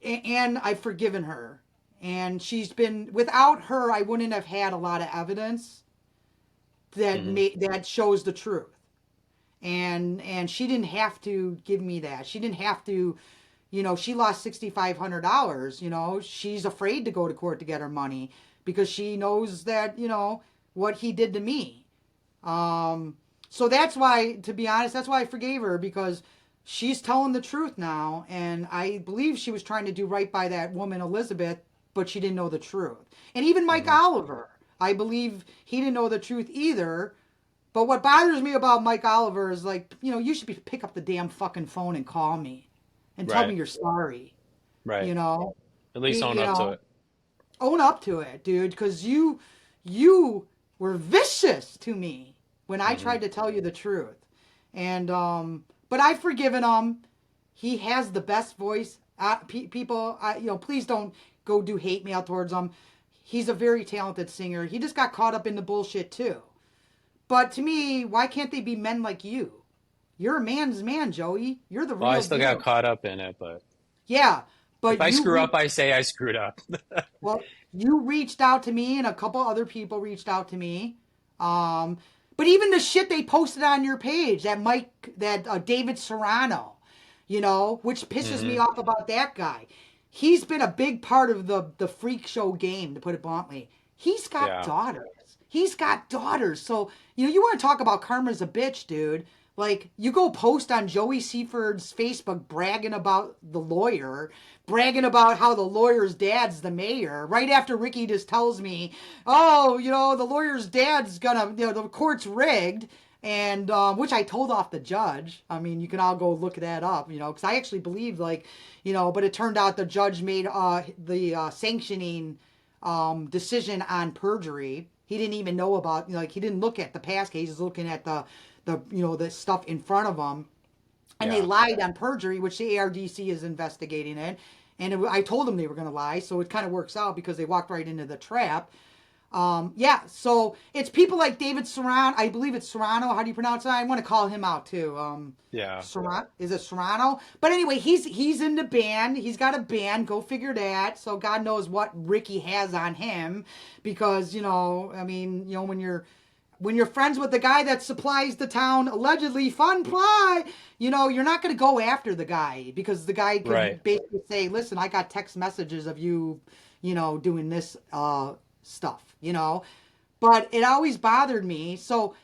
and I've forgiven her, and she's been without her. I wouldn't have had a lot of evidence Hmm. that shows the truth, and she didn't have to give me that. She didn't have to. She lost $6,500. She's afraid to go to court to get her money because she knows that what he did to me. Um, so that's why, to be honest, that's why I forgave her because she's telling the truth now, and I believe she was trying to do right by that woman Elizabeth, but she didn't know the truth. And even Mike Hmm. Oliver, I believe he didn't know the truth either. But what bothers me about Mike Oliver is like, you should pick up the damn fucking phone and call me, and tell me Right. you're sorry. Right. You know, At least own up to it. own up to it, dude, because you were vicious to me when I Hmm. tried to tell you the truth. And but I've forgiven him. He has the best voice. People, please don't go do hate mail towards him. He's a very talented singer. He just got caught up in the bullshit too. But to me, why can't they be men like you? You're a man's man, Joey. You're the Well, I real still got deal. caught up in it, but Yeah, if but I you screw up, reached I say I screwed up. Well, you reached out to me, and a couple other people reached out to me. Um, but even the shit they posted on your page, that David Serrano, which pisses me Hmm. off about that guy. He's been a big part of the freak show game, to put it bluntly. He's got Yeah. daughters. He's got daughters. So, you want to talk about karma's a bitch, dude. Like, you go post on Joey Seaford's Facebook bragging about the lawyer, bragging about how the lawyer's dad's the mayor, right after Ricky just tells me, oh, the lawyer's dad's gonna, the court's rigged, and which I told off the judge. I mean, you can all go look that up, because I actually believed, like, but it turned out the judge made the sanctioning decision on perjury. He didn't even know about, like, he didn't look at the past case. He's looking at the stuff in front of him. And they Yeah. lied on perjury, which the ARDC is investigating it. And I told them they were going to lie, so it kind of works out because they walked right into the trap. Yeah, so it's people like David Serrano. I believe it's Serrano. How do you pronounce it? I want to call him out too. Yeah. Serrano, is it Serrano? But anyway, he's in the band. He's got a band. Go figure that. So God knows what Ricky has on him, because I mean, when you're friends with the guy that supplies the town allegedly fun ply, you're not going to go after the guy because the guy Right. could basically say, listen, I got text messages of you, doing this stuff. But it always bothered me. So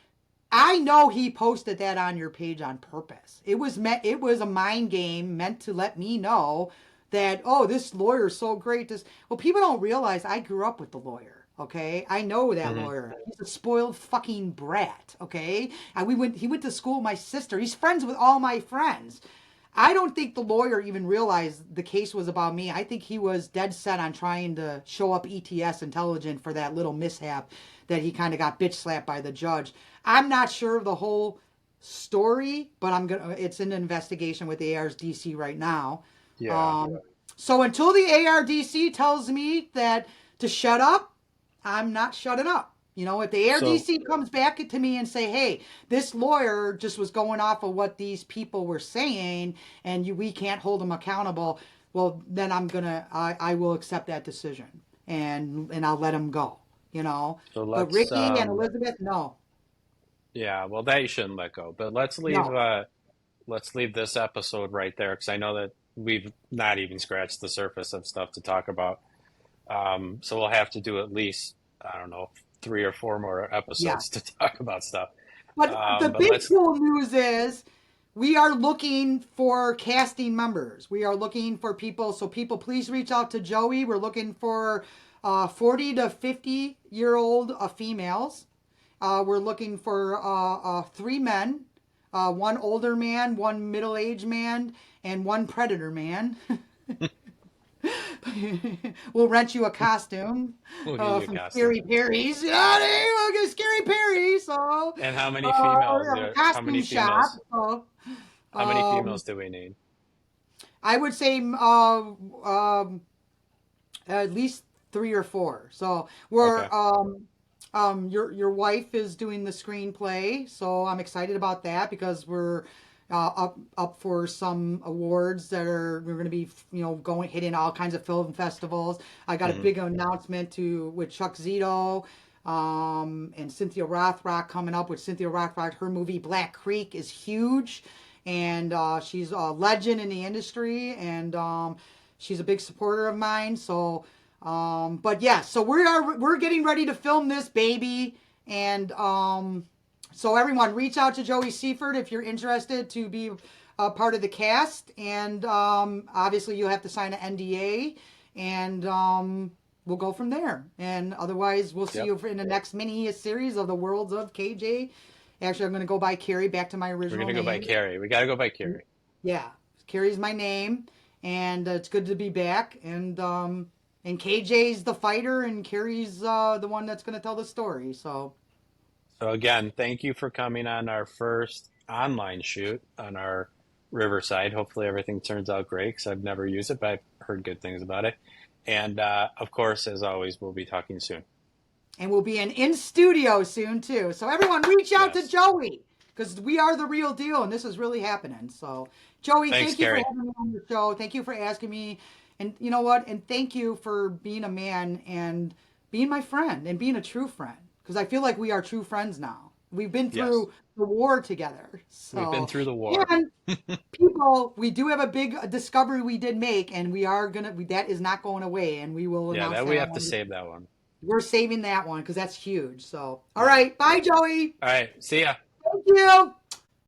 I know he posted that on your page on purpose. It was a mind game meant to let me know that, oh, this lawyer's so great. Well, people don't realize I grew up with the lawyer. Okay, I know that Hmm. lawyer. He's a spoiled fucking brat. Okay, he went to school with my sister. He's friends with all my friends. I don't think the lawyer even realized the case was about me. I think he was dead set on trying to show up ETS intelligent for that little mishap that he kind of got bitch slapped by the judge. I'm not sure of the whole story, but it's an investigation with the ARDC right now. Yeah. Um, so until the ARDC tells me that to shut up, I'm not shutting up. If the So, ARDC comes back to me and say, "Hey, this lawyer just was going off of what these people were saying, and we can't hold them accountable," well, then I will accept that decision, and I'll let him go. so But let's, Ricky and Elizabeth, no, yeah, well, that you shouldn't let go. But no, let's leave this episode right there because I know that we've not even scratched the surface of stuff to talk about. So we'll have to do at least, I don't know, 3 or 4 more yeah. episodes to talk about stuff. But the But big let's, cool news is we are looking for casting members. We are looking for people. So people, please reach out to Joey. We're looking for 40 to 50-year-old females. We're looking for 3 men, one older man, one middle-aged man, and one predator man. We'll rent you a costume we'll get you a from costume. Scary Perry's. Yeah, we'll get Scary Perry. So, And how many females? a How many costume shop. females? So, How many um, females do we need? I would say at least 3 or 4. So we're Okay. your wife is doing the screenplay, so I'm excited about that because we're up for some awards that we're going to be going hitting all kinds of film festivals. I got a Hmm. big announcement to with Chuck Zito and Cynthia Rothrock coming up with Cynthia Rothrock. Her movie Black Creek is huge, and she's a legend in the industry, and she's a big supporter of mine. So, but yeah, so we're getting ready to film this baby, and so everyone, reach out to Joey Seifert if you're interested to be a part of the cast, and obviously you'll have to sign an NDA, and we'll go from there. And otherwise, we'll see Yep. you in the next mini series of the Worlds of KJ. Actually, I'm going to go by Karie, back to my We're original gonna go by name. Karie. We gotta go by Karie. Yeah, Karie's my name, and it's good to be back. And KJ's the fighter, and Karie's the one that's going to tell the story. So. So again, thank you for coming on our first online shoot on our Riverside. Hopefully everything turns out great because I've never used it, but I've heard good things about it. And of course, as always, we'll be talking soon. And we'll be in studio soon too. So everyone, reach out to Yes. Joey because we are the real deal, and this is really happening. So, Joey, Thanks, thank you for Karie. having me on the show. Thank you for asking me, and you know what? And thank you for being a man and being my friend and being a true friend because I feel like we are true friends now. We've been Yes. through the war together. We've been So, through the war. and people, we do have a big discovery we did make, and we are gonna. That is not going away, and we will Yeah, announce that that we on have to one. save that one. We're saving that one because that's huge. So, all Yeah. right. Bye, Joey. All right. See ya. Thank you.